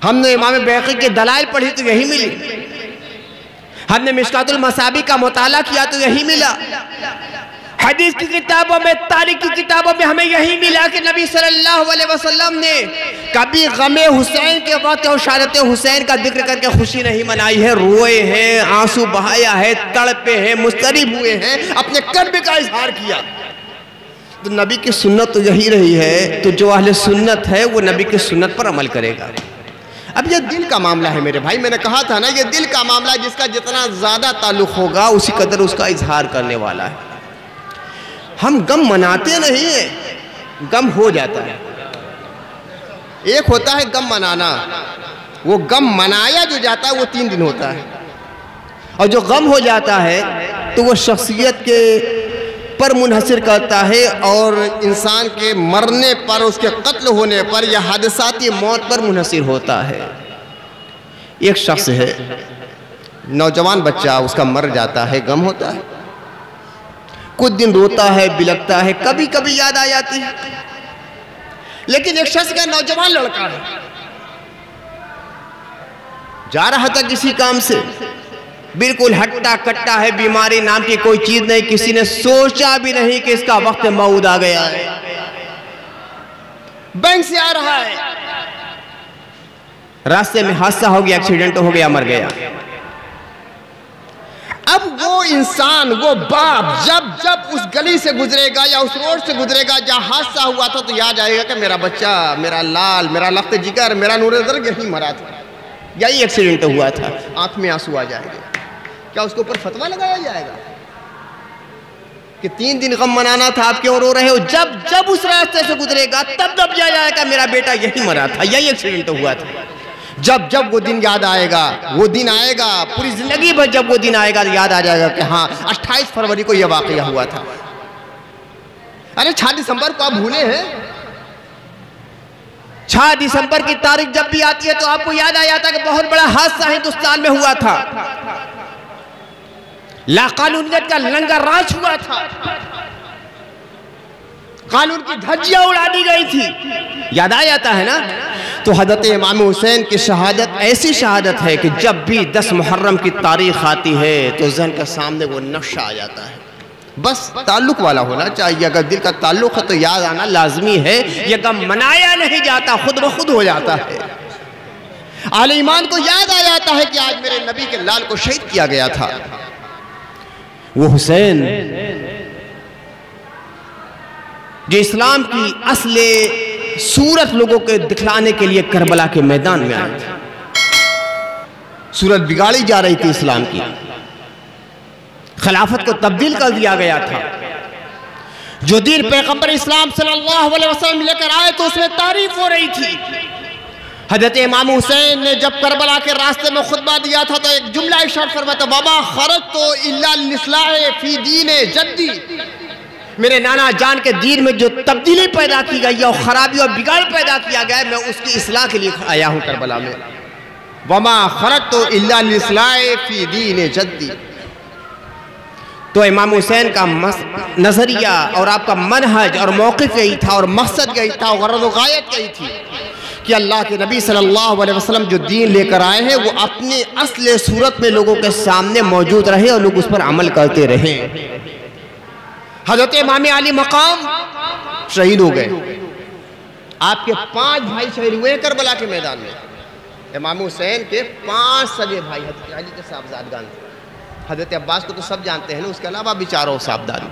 [SPEAKER 1] हमने इमाम बैक़ी के दलाइल पढ़ी तो यही मिली, हमने मिशकातुल मसाबी का मुताला किया तो यही मिला, हदीस की किताबों में, तारीख की किताबों में हमें यही मिला कि नबी सल्लल्लाहु अलैहि वसल्लम ने कभी गमे हुसैन के वक्त और शहादत हुसैन का जिक्र करके खुशी नहीं मनाई है, रोए हैं, आंसू बहाया है, तड़पे हैं, मुस्तरिब हुए हैं, अपने कर्ब का इजहार किया। तो नबी की सुन्नत तो यही रही है। तो जो अहले सुन्नत है वो नबी की सुन्नत पर अमल करेगा। अब ये दिल का मामला है मेरे भाई, मैंने कहा था ना, ये दिल का मामला, जिसका जितना ज़्यादा ताल्लुक़ होगा उसी कदर उसका इजहार करने वाला है। हम गम मनाते नहीं है, गम हो जाता है। एक होता है गम मनाना, वो गम मनाया जो जाता है वो 3 दिन होता है, और जो गम हो जाता है तो वो शख्सियत के पर मुनहसर करता है, और इंसान के मरने पर, उसके कत्ल होने पर या हादसाती मौत पर मुनहसर होता है। एक शख्स है, नौजवान बच्चा, उसका मर जाता है, गम होता है, कुछ दिन रोता है, बिलखता है, कभी कभी याद आ जाती है। लेकिन एक शख्स का नौजवान लड़का है, जा रहा था किसी काम से, बिल्कुल हट्टा कट्टा है, बीमारी नाम की कोई चीज नहीं, किसी ने सोचा भी नहीं कि इसका वक्त मौत आ गया है। बैंक से आ रहा है, रास्ते में हादसा हो गया, एक्सीडेंट हो गया, मर गया। अब वो इंसान, वो बाप जब जब उस गली से गुजरेगा या उस रोड से गुजरेगा जहाँ हादसा हुआ था, तो याद आएगा कि मेरा बच्चा, मेरा लाल, मेरा लफ्त जिगर, मेरा नूरे दर्द यही मरा था, यही एक्सीडेंट हुआ था। आंख में आंसू आ जाएंगे। क्या उसके ऊपर फतवा लगाया जाएगा कि 3 दिन गम मनाना था, आप क्यों रो रहे हो? जब जब उस रास्ते से गुजरेगा तब तब याद आएगा मेरा बेटा यही मरा था, यही एक्सीडेंट हुआ था। जब जब वो दिन याद आएगा, वो दिन आएगा, पूरी जिंदगी भर जब वो दिन आएगा तो याद आ जाएगा कि हाँ 28 फरवरी को यह वाकया हुआ था। अरे 6 दिसंबर को आप भूले हैं? 6 दिसंबर की तारीख जब भी आती है तो आपको याद आ जाता है कि बहुत बड़ा हादसा हिंदुस्तान में हुआ था, लाकानूनियत का लंगर राज हुआ था, कानून की धज्जियां उड़ा दी गई थी। याद आ जाता है ना? तो हज़रत इमाम हुसैन की शहादत ऐसी शहादत है कि जब भी 10 मुहर्रम की तारीख आती है तो ज़हन के सामने वो नक्शा आ जाता है। बस ताल्लुक वाला होना चाहिए, अगर दिल का ताल्लुक है तो याद आना लाजमी है। यह गम मनाया नहीं जाता, खुद ब खुद हो जाता है। आले ईमान को याद आ जाता है कि आज मेरे नबी के लाल को शहीद किया गया था। वो हुसैन जो इस्लाम की असले सूरत लोगों के दिखलाने के लिए करबला के मैदान में आए थे। सूरत बिगाड़ी जा रही थी इस्लाम की, खिलाफत को तब्दील कर दिया गया था। जो दीन पैगंबर इस्लाम सल्लल्लाहु अलैहि वसल्लम लेकर आए तो उसमें तारीफ हो रही थी। हज़रत इमाम हुसैन ने जब करबला के रास्ते में खुतबा दिया था तो एक जुमला इरशाद फरमाया, वमा खरजतु इल्ला लिस्लाहि फी दीन जद्दी। मेरे नाना जान के दीन में जो तब्दीली पैदा की गई है और खराबी और बिगाड़ पैदा किया गया है, मैं उसकी इस्लाह के लिए आया हूँ करबला में। वमा खरजतु इल्ला लिस्लाहि फी दीन जद्दी। तो इमाम हुसैन का नज़रिया और आपका मनहज और मौक़िफ़ यही था और मकसद यही था और गरज़ व गायत यही थी कि अल्लाह के नबी सल्लल्लाहु अलैहि वसल्लम जो दीन लेकर आए हैं वो अपनी असली सूरत में लोगों के सामने मौजूद रहे और लोग उस पर अमल करते रहे। हज़रत इमाम अली मकाम शहीद हो गए। आपके 5 भाई शहीद हुए करबला के मैदान में। इमाम हुसैन के 5 सगे भाई हज़रत अली के साहबजादगान थे। हज़रत अब्बास को तो सब जानते हैं ना, उसके अलावा भी 4 साहबजाद।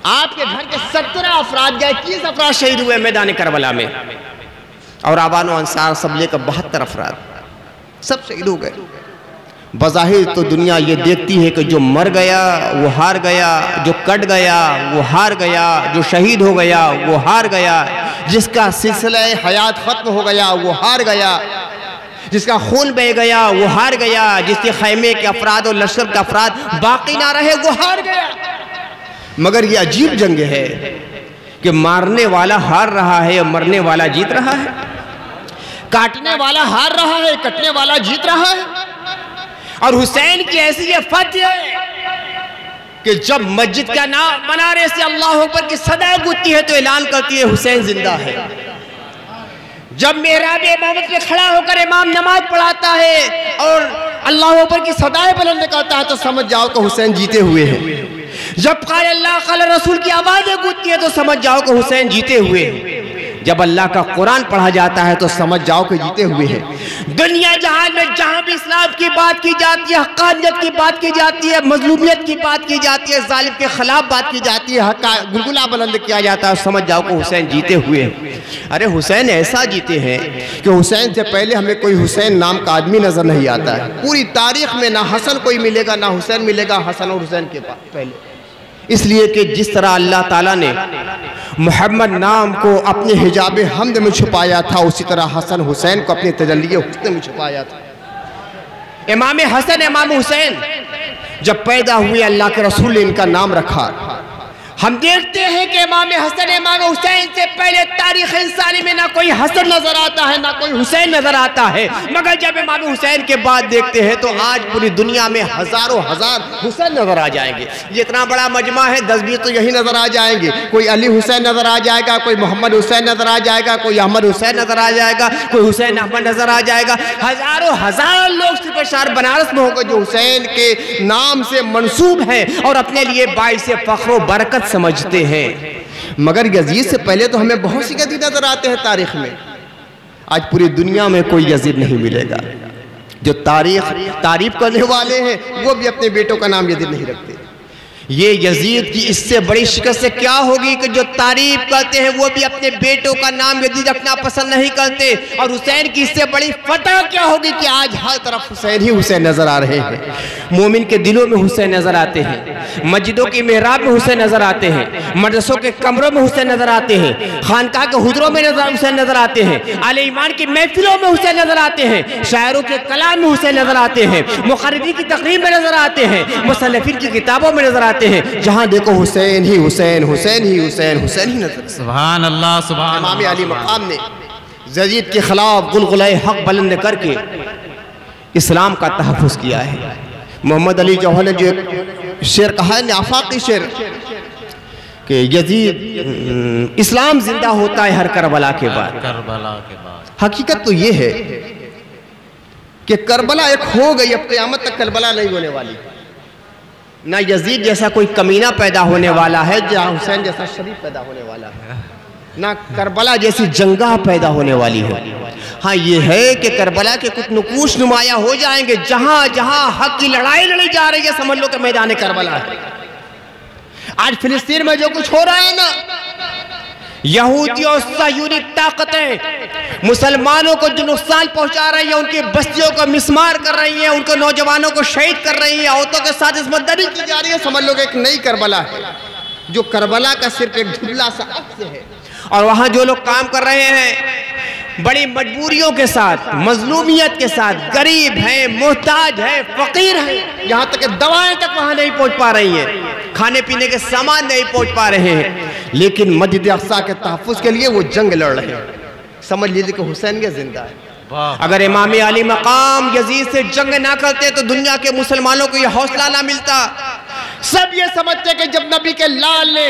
[SPEAKER 1] आपके घर के 17 अफराद गए, 30 अफराद शहीद हुए मैदान करबला में और आवानो अंसार सब लेकर 72 अफराद सब शहीद हो गए। बज़ाहिर तो दुनिया ये देखती है कि जो मर गया वो हार गया, जो कट गया वो हार गया, जो शहीद हो गया वो हार गया, जिसका सिलसिला हयात ख़त्म हो गया वो हार गया, जिसका खून बह गया वो हार गया, जिसके खैमे के अफराद और लश्कर के अफराद बाकी ना रहे वो हार गया। मगर ये अजीब जंग है कि मारने वाला हार रहा है और मरने वाला जीत रहा है, काटने वाला हार रहा है, कटने वाला जीत रहा है। और हुसैन की ऐसी ये फतह है कि जब मस्जिद का नाम मनारे से अल्लाह अकबर की सदा गूंजती है तो ऐलान करती है हुसैन जिंदा है। जब मेहराब इमामत में खड़ा होकर इमाम नमाज पढ़ाता है और अल्लाह अकबर की सदाएं बुलंद करता है तो समझ जाओ कि हुसैन जीते हुए हैं। जब क़ाल अल्लाह क़ाल रसूल की आवाज़ें गूंजती है तो समझ जाओ कि हुसैन जीते हुए हैं। जब अल्लाह का कुरान पढ़ा जाता है तो समझ जाओ कि जीते हुए हैं। दुनिया जहान में जहां भी इस्लाम की बात की जाती है, हक़ानियत की बात की जाती है, मज़लूमियत की बात की जाती है, जालिम के खिलाफ बात की जाती है, हक़ का गुलगुला बुलंद किया जाता है, समझ जाओ कि हुसैन जीते हुए हैं। अरे हुसैन ऐसा जीते हैं कि हुसैन से पहले हमें कोई हुसैन नाम का आदमी नजर नहीं आता है। पूरी तारीख में ना हसन कोई मिलेगा ना हुसैन मिलेगा हसन और हुसैन के पहले। इसलिए कि जिस तरह अल्लाह ताला ने मोहम्मद नाम को अपने हिजाब हमद में छुपाया था, उसी तरह हसन हुसैन को अपने तजल्ली हुस्न में छुपाया था। इमाम हसन इमाम हुसैन जब पैदा हुए अल्लाह के रसूल ने इनका नाम रखा। हम देखते हैं कि इमाम हसन इमाम हुसैन से पहले तारीख़ इंसानी में ना कोई हसन नजर आता है ना कोई हुसैन नजर आता है, मगर जब इमाम हुसैन के बाद देखते हैं तो आज पूरी दुनिया में हजारों हजार हुसैन नजर आ जाएंगे। ये इतना बड़ा मजमा है, 10-20 तो यही नजर आ जाएंगे। कोई अली हुसैन नजर आ जाएगा, कोई मोहम्मद हुसैन नजर आ जाएगा, कोई अहमद हुसैन नजर आ जाएगा, कोई हुसैन अहमद नजर आ जाएगा। हजारों हजार लोग सिर्फ शहर बनारस में होकर जो हुसैन के नाम से मंसूब हैं और अपने लिए बाइस फख्र व बरकत समझते हैं। मगर यजीद से पहले तो हमें बहुत सी यजीद नजर आते हैं तारीख में। आज पूरी दुनिया में कोई यजीद नहीं मिलेगा जो तारीफ करने वाले हैं वो भी अपने बेटों का नाम यजीद नहीं रखते। ये यजीद की इससे बड़ी शिकस्त क्या होगी कि जो तारीफ करते हैं वो भी अपने बेटों का नाम यजीद रखना पसंद नहीं करते। और हुसैन की इससे बड़ी फतह क्या होगी कि आज हर तरफ हुसैन ही हुसैन नजर आ रहे हैं। मोमिन के दिलों में हुसैन नजर आते हैं, मस्जिदों की मेहराब में हुसैन नजर आते हैं, मदरसों के कमरों में हुसैन नजर आते हैं, खानकाह के हुजरों में हुसैन नजर आते हैं, आले ईमान की महफिलों में हुसैन नजर आते हैं, शायरों के कलाम में हुसैन नजर आते हैं, मुखर्रिरीन की तकरीर में नजर आते हैं, मुसन्निफीन की किताबों में नजर आते जाते हैं, जहाँ देखो हुसैन ही हुसैन, हुसैन ही हुसैन, हुसैन ही नजर।
[SPEAKER 3] सुभान अल्लाह सुभान
[SPEAKER 1] इमाम अली मकाम ने यजीद के खिलाफ गुलगुलाए हक बुलंद करके इस्लाम का तहफ़्फ़ुज़ किया है। मोहम्मद अली जौहर ने जो एक शेर कहा है, आफाकी शेर, कि यजीद इस्लाम जिंदा होता है हर करबला के बाद।
[SPEAKER 3] करबला के बाद
[SPEAKER 1] हकीकत तो ये है कि करबला एक हो गई, अब क़यामत तक करबला नहीं होने वाली। ना यजीद जैसा कोई कमीना पैदा होने वाला है, या हुसैन जैसा शरीफ पैदा होने वाला है, ना करबला जैसी जंगाह पैदा होने वाली है। हाँ, ये है कि करबला के कुछ नुकूश नुमाया हो जाएंगे। जहां जहां हक की लड़ाई लड़ी जा रही है, समझ लो कि मैदान करबला है। आज फिलिस्तीन में जो कुछ हो रहा है ना, यहूदी और सयूनी ताकतें मुसलमानों को जो नुकसान पहुंचा रही है, उनकी बस्तियों को मिसमार कर रही है, उनके नौजवानों को शहीद कर रही है, औरतों के साथ इस्मतदरी की जा रही है। समझ लो कि एक नई करबला है, जो करबला का सिर्फ एक धुंधला सा अक्स है। और वहां जो लोग काम कर रहे हैं बड़ी मजबूरियों के साथ, मजलूमियत के साथ, गरीब हैं, मोहताज हैं, फकीर हैं, यहाँ तक कि दवाएं तक वहां नहीं पहुंच पा रही हैं, खाने पीने के सामान नहीं पहुंच पा रहे हैं, लेकिन मस्जिद अक्सा के तहफ़्फ़ुज़ के लिए वो जंग लड़ रहे हैं। समझ लीजिए कि हुसैन के जिंदा है। अगर इमाम अली मकाम यजीद से जंग ना करते तो दुनिया के मुसलमानों को यह हौसला ना मिलता। सब ये समझते कि जब नबी के लाल ने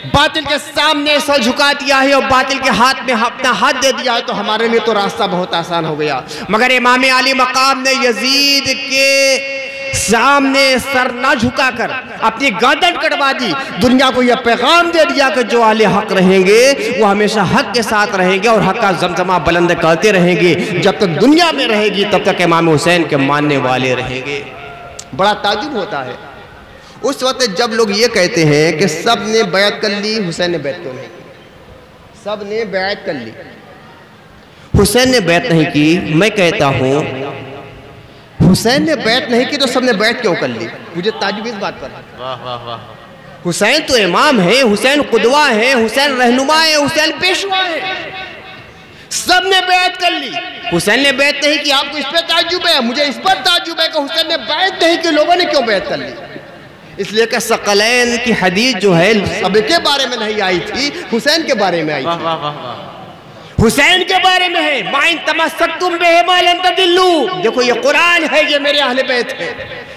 [SPEAKER 1] बातिल के सामने सर झुका दिया है और बातिल के हाथ में अपना हाथ दे दिया है, तो हमारे लिए तो रास्ता बहुत आसान हो गया। मगर इमाम अली मकाम ने यजीद के सामने सर ना झुकाकर अपनी गर्दन कटवा दी, दुनिया को यह पैगाम दे दिया कि जो आले हक रहेंगे वो हमेशा हक के साथ रहेंगे और हक का जमजमा बुलंद करते रहेंगे। जब तक दुनिया में रहेगी तब तक इमाम हुसैन के मानने वाले रहेंगे। बड़ा ताजुब होता है उस वक्त जब लोग ये कहते हैं कि सब ने बैत कर ली, हुसैन ने बैत क्यों नहीं की? सब ने बैत कर ली, हुसैन ने बैत नहीं की। मैं कहता हूँ हुसैन ने बैत नहीं की तो सब ने बैत क्यों कर ली? मुझे ताजुब इस बात पर है।
[SPEAKER 3] वाह वाह वाह।
[SPEAKER 1] हुसैन तो इमाम है, हुसैन कुदवा है, हुसैन रहनुमा है, हुसैन पेशवा है, सब ने बैत कर ली, हुसैन ने बैत नहीं की। आपको इस पर ताजुब है, मुझे इस पर ताजुब है कि हुसैन ने बैत नहीं की, लोगों ने क्यों बैत कर ली? इसलिए कि सकलैन की हदीस जो है सबके बारे में नहीं आई थी, हुसैन के बारे में आई थी, हुसैन के बारे में है। माइन तमस्सक्तुम बिहिमा लन तदिल्लू। देखो ये कुरान है, ये मेरे अहले बैत है,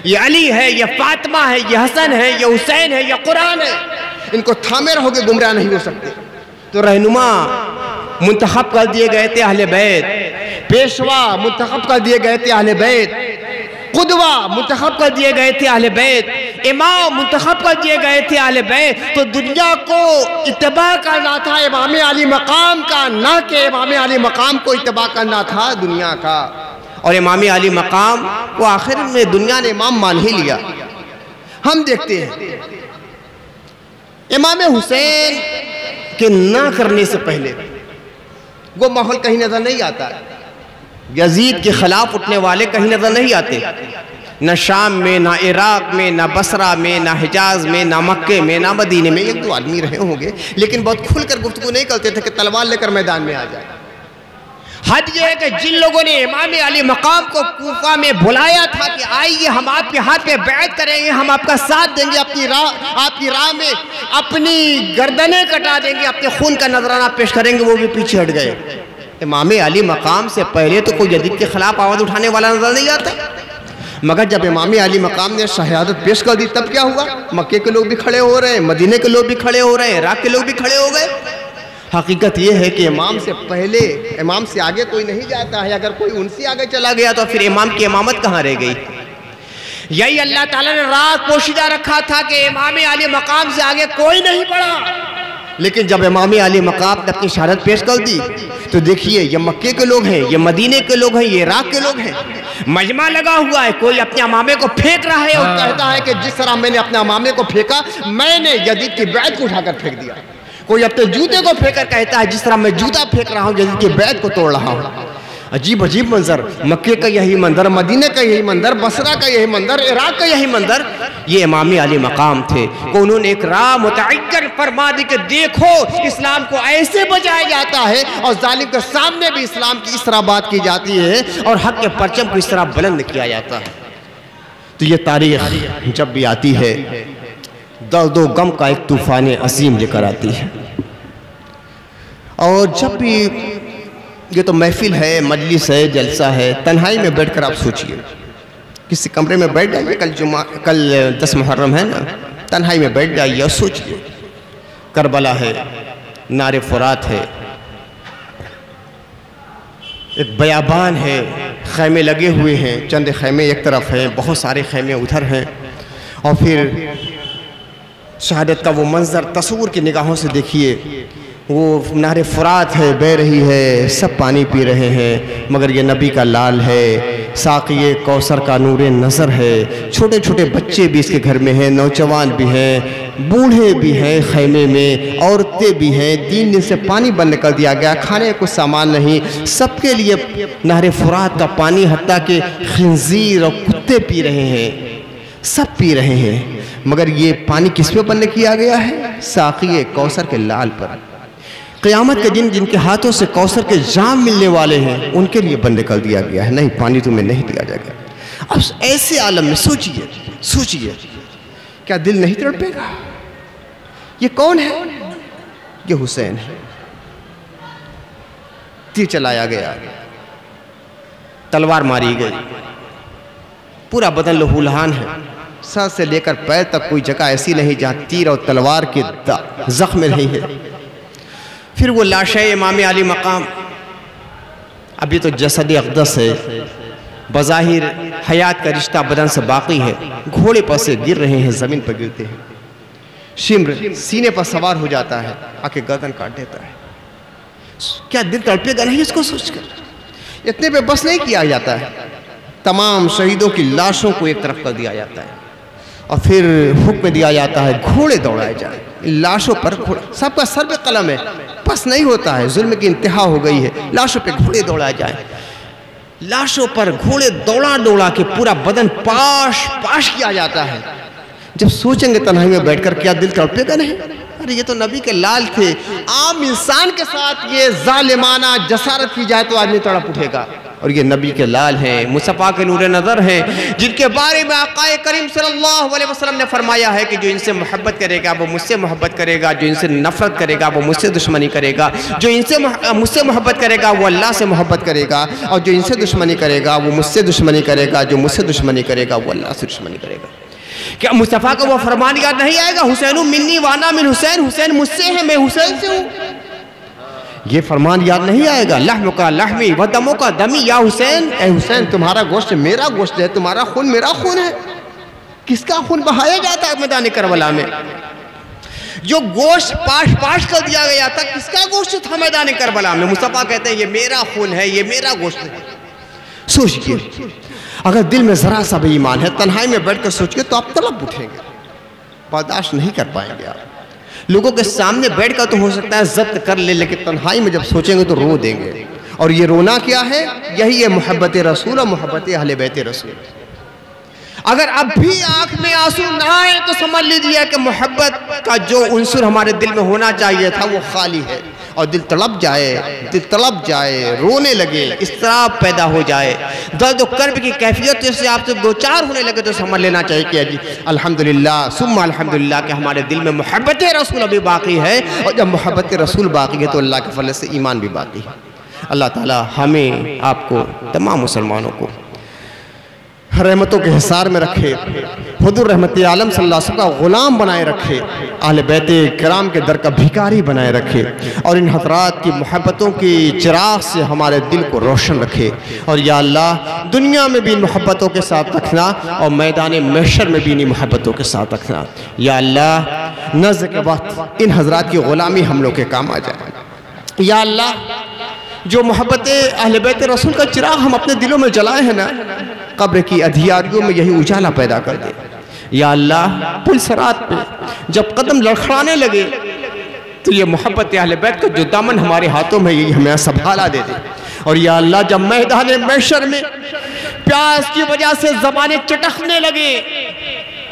[SPEAKER 1] ये अली है, ये फातिमा है, ये हसन है, ये हुसैन है, ये कुरान है, इनको थामे रहोगे गुमराह नहीं हो सकते। तो रहनुमा मुंतखब कर दिए गए थे अहले बैत, पेशवा मुंतखब कर दिए गए थे अहले बैत, कुदवा मुंतखब कर दिए गए थे अहले बैत, इमाम मुंतखब कर दिए गए थे अहले बैत। तो दुनिया को इत्तबा करना था इमाम अली मकाम का, ना कि इमाम अली मकाम को इत्तबा करना था दुनिया का। और इमाम अली मकाम वो आखिर में दुनिया ने इमाम मान ही लिया। हम देखते हैं इमाम हुसैन के ना करने से पहले वो माहौल कहीं नजर नहीं आता। यजीद के खिलाफ उठने वाले कहीं नजर नहीं आते, न शाम में, ना इराक में, ना बसरा में, ना हिजाज में, ना मक्के में, ना मदीने में। एक दो आदमी रहे होंगे लेकिन बहुत खुलकर गुफ्तगू नहीं करते थे कि तलवार लेकर मैदान में आ जाए। हद यह है कि जिन लोगों ने इमाम अली मकाम को कूफा में बुलाया था कि आइए हम आपके हाथ पे बैत करेंगे, हम आपका साथ देंगे, आपकी राह में अपनी गर्दनें कटा देंगे, अपने खून का नजराना पेश करेंगे, वो भी पीछे हट गए। इमाम अली मकाम से पहले तो कोई यजीद के खिलाफ आवाज़ उठाने वाला नजर नहीं आता। मगर जब इमाम अली मकाम ने शहादत पेश कर दी तब क्या हुआ? मक्के के लोग भी खड़े हो रहे हैं, मदीने के लोग भी खड़े हो रहे हैं, इराक के लोग भी खड़े हो गए। हकीकत यह है कि इमाम से पहले, इमाम से आगे कोई नहीं जाता है। अगर कोई उनसे आगे चला गया तो फिर इमाम की इमामत कहाँ रह गई? यही अल्लाह ताला ने राज पोशीदा रखा था कि इमाम अली मकाम से आगे कोई नहीं बढ़ा। लेकिन जब इमाम अली मकाम ने अपनी शहादत पेश कर दी तो देखिए ये मक्के के लोग हैं, ये मदीने के लोग हैं, ये इराक के लोग हैं, मजमा लगा हुआ है। कोई अपने अमामे को फेंक रहा है और कहता है कि जिस तरह मैंने अपने अमामे को फेंका, मैंने यजीद की बैत को उठाकर फेंक दिया। कोई अपने जूते को फेंकर कहता है जिस तरह मैं जूता फेंक रहा हूँ, यजीद की बैत को तोड़ रहा हूँ। अजीब अजीब मंजर, मक्के का यही मंजर, मदीने का यही मंजर, बसरा का यही मंजर, इराक का यही मंजर। ये इमाम अली मकाम थे को उन्होंने एक राह मुतअय्यन फरमा दी कि देखो इस्लाम को ऐसे बचाया जाता है और जालिम के सामने भी इस्लाम की इस तरह बात की जाती है और हक के परचम को इस तरह बुलंद किया जाता है। तो ये तारीख जब भी आती है
[SPEAKER 2] दर्द व गम का एक तूफ़ान अजीम लेकर आती है। और जब भी ये तो महफिल है, मजलिस है, जलसा है, तन्हाई में बैठकर आप सोचिए, किसी कमरे में बैठ जाइए, कल 10 मुहर्रम है ना, तन्हाई में बैठ जाइए और सोचिए, करबला है, नारे फुरात है, एक बयाबान है, खैमे लगे हुए हैं, चंद खैमे एक तरफ हैं, बहुत सारे खैमे उधर हैं, और फिर शहादत का वो मंजर तस्वुर की निगाहों से देखिए, वो नारे फुरात है, बह रही है, सब पानी पी रहे हैं, मगर ये नबी का लाल है, साक़िए कौसर का नूरे नज़र है, छोटे छोटे बच्चे भी इसके घर में हैं, नौजवान भी हैं, बूढ़े भी हैं, खैमे में औरतें भी हैं, 3 दिन से पानी बंद कर दिया गया, खाने को सामान नहीं, सबके लिए नहर फुरात का पानी, हत्ता के खिंजीर और कुत्ते पी रहे हैं, सब पी रहे हैं, मगर ये पानी किस पे बंद किया गया है? साक़िए कौसर के लाल पर। क़यामत के दिन जिनके हाथों से कौसर के जाम मिलने वाले हैं, उनके लिए बंद कर दिया गया है, नहीं पानी तुम्हें नहीं दिया जाएगा। अब ऐसे आलम में सोचिए, सोचिए, क्या दिल नहीं तड़पेगा? ये कौन है? ये हुसैन है। तीर चलाया गया, तलवार मारी गई, पूरा बदन लहूलहान है, सर से लेकर पैर तक कोई जगह ऐसी नहीं जहाँ तीर और तलवार के जख्म नहीं है। फिर वो लाशें इमाम अली मकाम, अभी तो जसद अक़दस है, बज़ाहिर हयात का रिश्ता बदन से बाकी है, घोड़े पर से गिर रहे हैं, ज़मीन पर गिरते हैं, शिम्र सीने पर सवार हो जाता है, आके गर्दन काट देता है। क्या दिल तड़पेगा नहीं इसको सोचकर? इतने पे बस नहीं किया जाता है, तमाम शहीदों की लाशों को एक तरफ कर दिया जाता है और फिर हुक्म दिया जाता है घोड़े दौड़ाए जाए, लाशों पर घोड़े, सबका सर पे कलम है, बस नहीं होता है, जुल्म की इंतहा हो गई है, लाशों पे घोड़े दौड़ाए जाए, लाशों पर घोड़े दौड़ा दौड़ा के पूरा बदन पाश पाश किया जाता है। जब सोचेंगे तन्हाई में बैठकर, क्या दिल तड़पेगा नहीं? अरे ये तो नबी के लाल थे, आम इंसान के साथ ये जालिमाना जसारत की जाए तो आदमी तड़प उठेगा, और ये नबी के लाल हैं, मुस्तफ़ा के नूरे नज़र हैं, जिनके बारे में आक़ाए करीम सल्लल्लाहु अलैहि वसल्लम ने फरमाया है कि जो इनसे मोहब्बत करेगा वो मुझसे मोहब्बत करेगा, जो इनसे नफ़रत करेगा वो मुझसे दुश्मनी करेगा, जो इनसे मुझसे मोहब्बत करेगा वो अल्लाह से मोहब्बत करेगा, और जो इनसे दुश्मनी करेगा वो मुझसे दुश्मनी करेगा, जो मुझसे दुश्मनी करेगा वो अल्लाह से दुश्मनी करेगा। क्या मुस्तफ़ा को वो फरमान याद नहीं आएगा? हुसैन मिन्नी वाना मिन हुसैन, हुसैन मुझसे है, मैं हुसैन से हूँ। ये फरमान याद नहीं आएगा? लहम का लहमी व दमों का दमी, या हुसैन, ए हुसैन तुम्हारा गोश्त मेरा गोश्त है, तुम्हारा खून मेरा खून है। किसका खून बहाया जाता है मैदान करबला में? जो गोश्त पाश पाश कर दिया गया था, किसका गोश्त था मैदान करबला में? मुस्तफ़ा कहते हैं ये मेरा खून है, ये मेरा गोश्त है। सोचिए, अगर दिल में जरा सा भी ईमान है, तन्हाई में बैठ कर सोचिए तो आप तड़प उठेंगे, बर्दाश्त नहीं कर पाएंगे आप। लोगों के सामने बैठकर तो हो सकता है जब्त कर ले, लेकिन तन्हाई में जब सोचेंगे तो रो देंगे। और ये रोना क्या है? यही है मोहब्बत रसूल और मोहब्बत अहले बैत रसूल। अगर अब भी आंख में आंसू ना आए तो समझ लीजिए कि मोहब्बत का जो उन्सुर हमारे दिल में होना चाहिए था वो खाली है, और दिल तड़प जाए, रोने लगे, इसराफ पैदा हो जाए, दर्द कर्ब की कैफियत से आपसे 2-4 होने लगे तो समझ लेना चाहिए कि अजी अल्हम्दुलिल्लाह सुम्मा अल्हम्दुलिल्लाह कि हमारे दिल में मोहब्बत रसूल अभी बाकी है, और जब मोहब्बत रसूल बाकी है तो अल्लाह के फजल से ईमान भी बाकी है। अल्लाह ताला हमें, आपको, तमाम मुसलमानों को रहमतों के हिसार में रखे, हुजूर रहमत आलम सल्लल्लाहु अलैहि वसल्लम का ग़ुलाम बनाए रखे, अहले बैत किराम के दर का भिखारी बनाए रखे, और इन हज़रात की मोहब्बतों की चिराग से हमारे दिल को रोशन रखे। और या अल्लाह दुनिया में भी इन मोहब्बतों के साथ रखना, और मैदान महशर में भी इन मोहब्बतों के साथ रखना। या अल्लाह नज़्र के वक्त इन हज़रात की ग़ुलामी हम लोग के काम आ जाए। या अल्लाह जो मोहब्बत अहले बैत रसूल का चिराग हम अपने दिलों में जलाए हैं ना, कब्र की अधियारियों में यही उजाला पैदा कर दे। या अल्लाह पुलसरात पे जब कदम लड़खड़ाने लगे तो ये मोहब्बत अहले बैत का जो दामन हमारे हाथों में यही हमें संभाला दे दे। और या अल्लाह जब मैदान महशर में प्यास की वजह से ज़बानें चटकने लगे,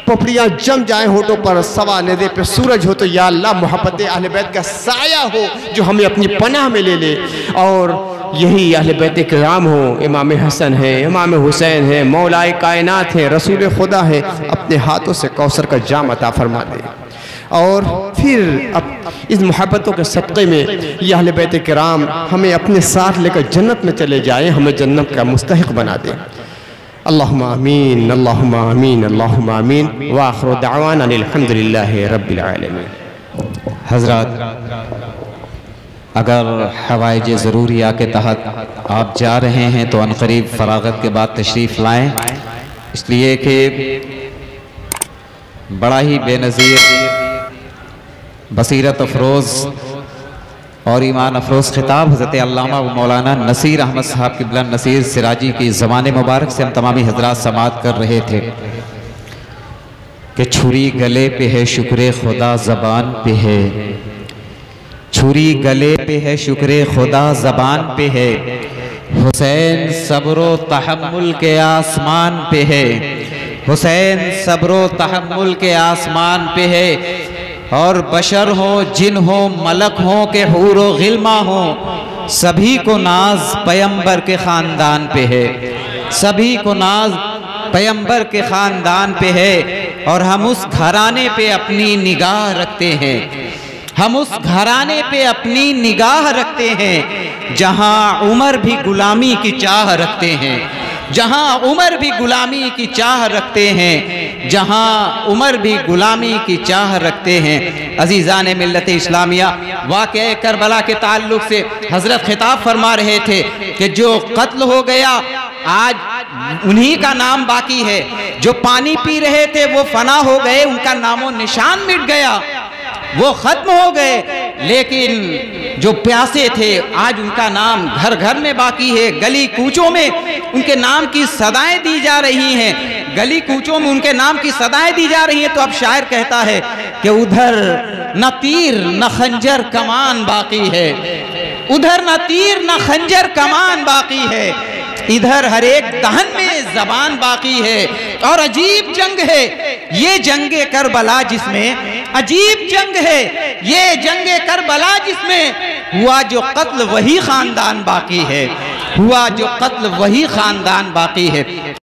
[SPEAKER 2] पपड़ियाँ जम जाए होठों पर, सवा नेज़े पे सूरज हो, तो या अल्लाह मोहब्बत अहले बैत का साया हो जो हमें अपनी पनाह में ले ले। और यही अहले बैत किराम हो, इमाम हसन है, इमाम हुसैन है, मौलाए कायनात है, रसूल खुदा है, अपने हाथों से कौसर का जाम अता फरमा दे। और फिर अब इस मोहब्बतों के सदक़े में ये अहले बैत किराम हमें अपने साथ लेकर जन्नत में चले जाएं, हमें जन्नत का मुस्तहिक़ बना दें। अल्लाहुम्मा आमीन, अल्लाहुम्मा आमीन, अल्लाहुम्मा आमीन। व आखिरु दअवाना अनिल हम्दुलिल्लाहि रब्बिल आलमीन।
[SPEAKER 3] हज़रात, अगर हवाइज ज़रूरिया के तहत आप जा रहे हैं तो अनकरीब फ़रागत के बाद तशरीफ़ लाएँ, इसलिए कि बड़ा ही बेनज़ीर, बसीरत अफरोज़ और ईमान अफरोज़ खिताब हज़रत अल्लामा व मौलाना नसीर अहमद साहब क़िबला नसीर सिराजी की ज़बान मुबारक से हम तमामी हज़रात समाअत कर रहे थे कि छुरी गले पे है शुक्र खुदा ज़बान पे है, छुरी गले पे है शुक्र खुदा ज़बान पे है, हुसैन सब्रो तहम्मुल के आसमान पे है, हुसैन सब्रो तहम्मुल के आसमान पे है। और बशर हो, जिन हो, मलक हो के हूर व गिल्मा हो, सभी को नाज पैगंबर के ख़ानदान पे है, सभी को नाज पैगंबर के ख़ानदान पे है। और हम उस घराने पे अपनी निगाह रखते हैं, हम उस घराने पे अपनी निगाह रखते हैं जहां उमर भी गुलामी की चाह रखते हैं, जहां उमर भी गुलामी की चाह रखते हैं, जहां उमर भी गुलामी की चाह रखते हैं। अजीज़ान मिल्लत इस्लामिया, वाक़या करबला के ताल्लुक से हज़रत खिताब फरमा रहे थे कि जो कत्ल हो गया आज उन्हीं का नाम बाकी है, जो पानी पी रहे थे वो फना हो गए, उनका नामो निशान मिट गया, वो खत्म हो गए। लेकिन जो प्यासे थे आज उनका नाम घर घर में बाकी है, गली कूचों में उनके नाम की सदाएं दी जा रही हैं, गली कूचों में उनके नाम की सदाएं दी जा रही हैं। तो अब शायर कहता है कि उधर न तीर न खंजर कमान बाकी है, उधर न तीर न खंजर कमान बाकी है, इधर हर एक दहन में जबान बाकी है। और अजीब जंग है ये जंगे करबला जिसमें, अजीब जंग है ये जंगे करबला जिसमें हुआ जो कत्ल वही खानदान बाकी है, हुआ जो कत्ल वही खानदान बाकी है।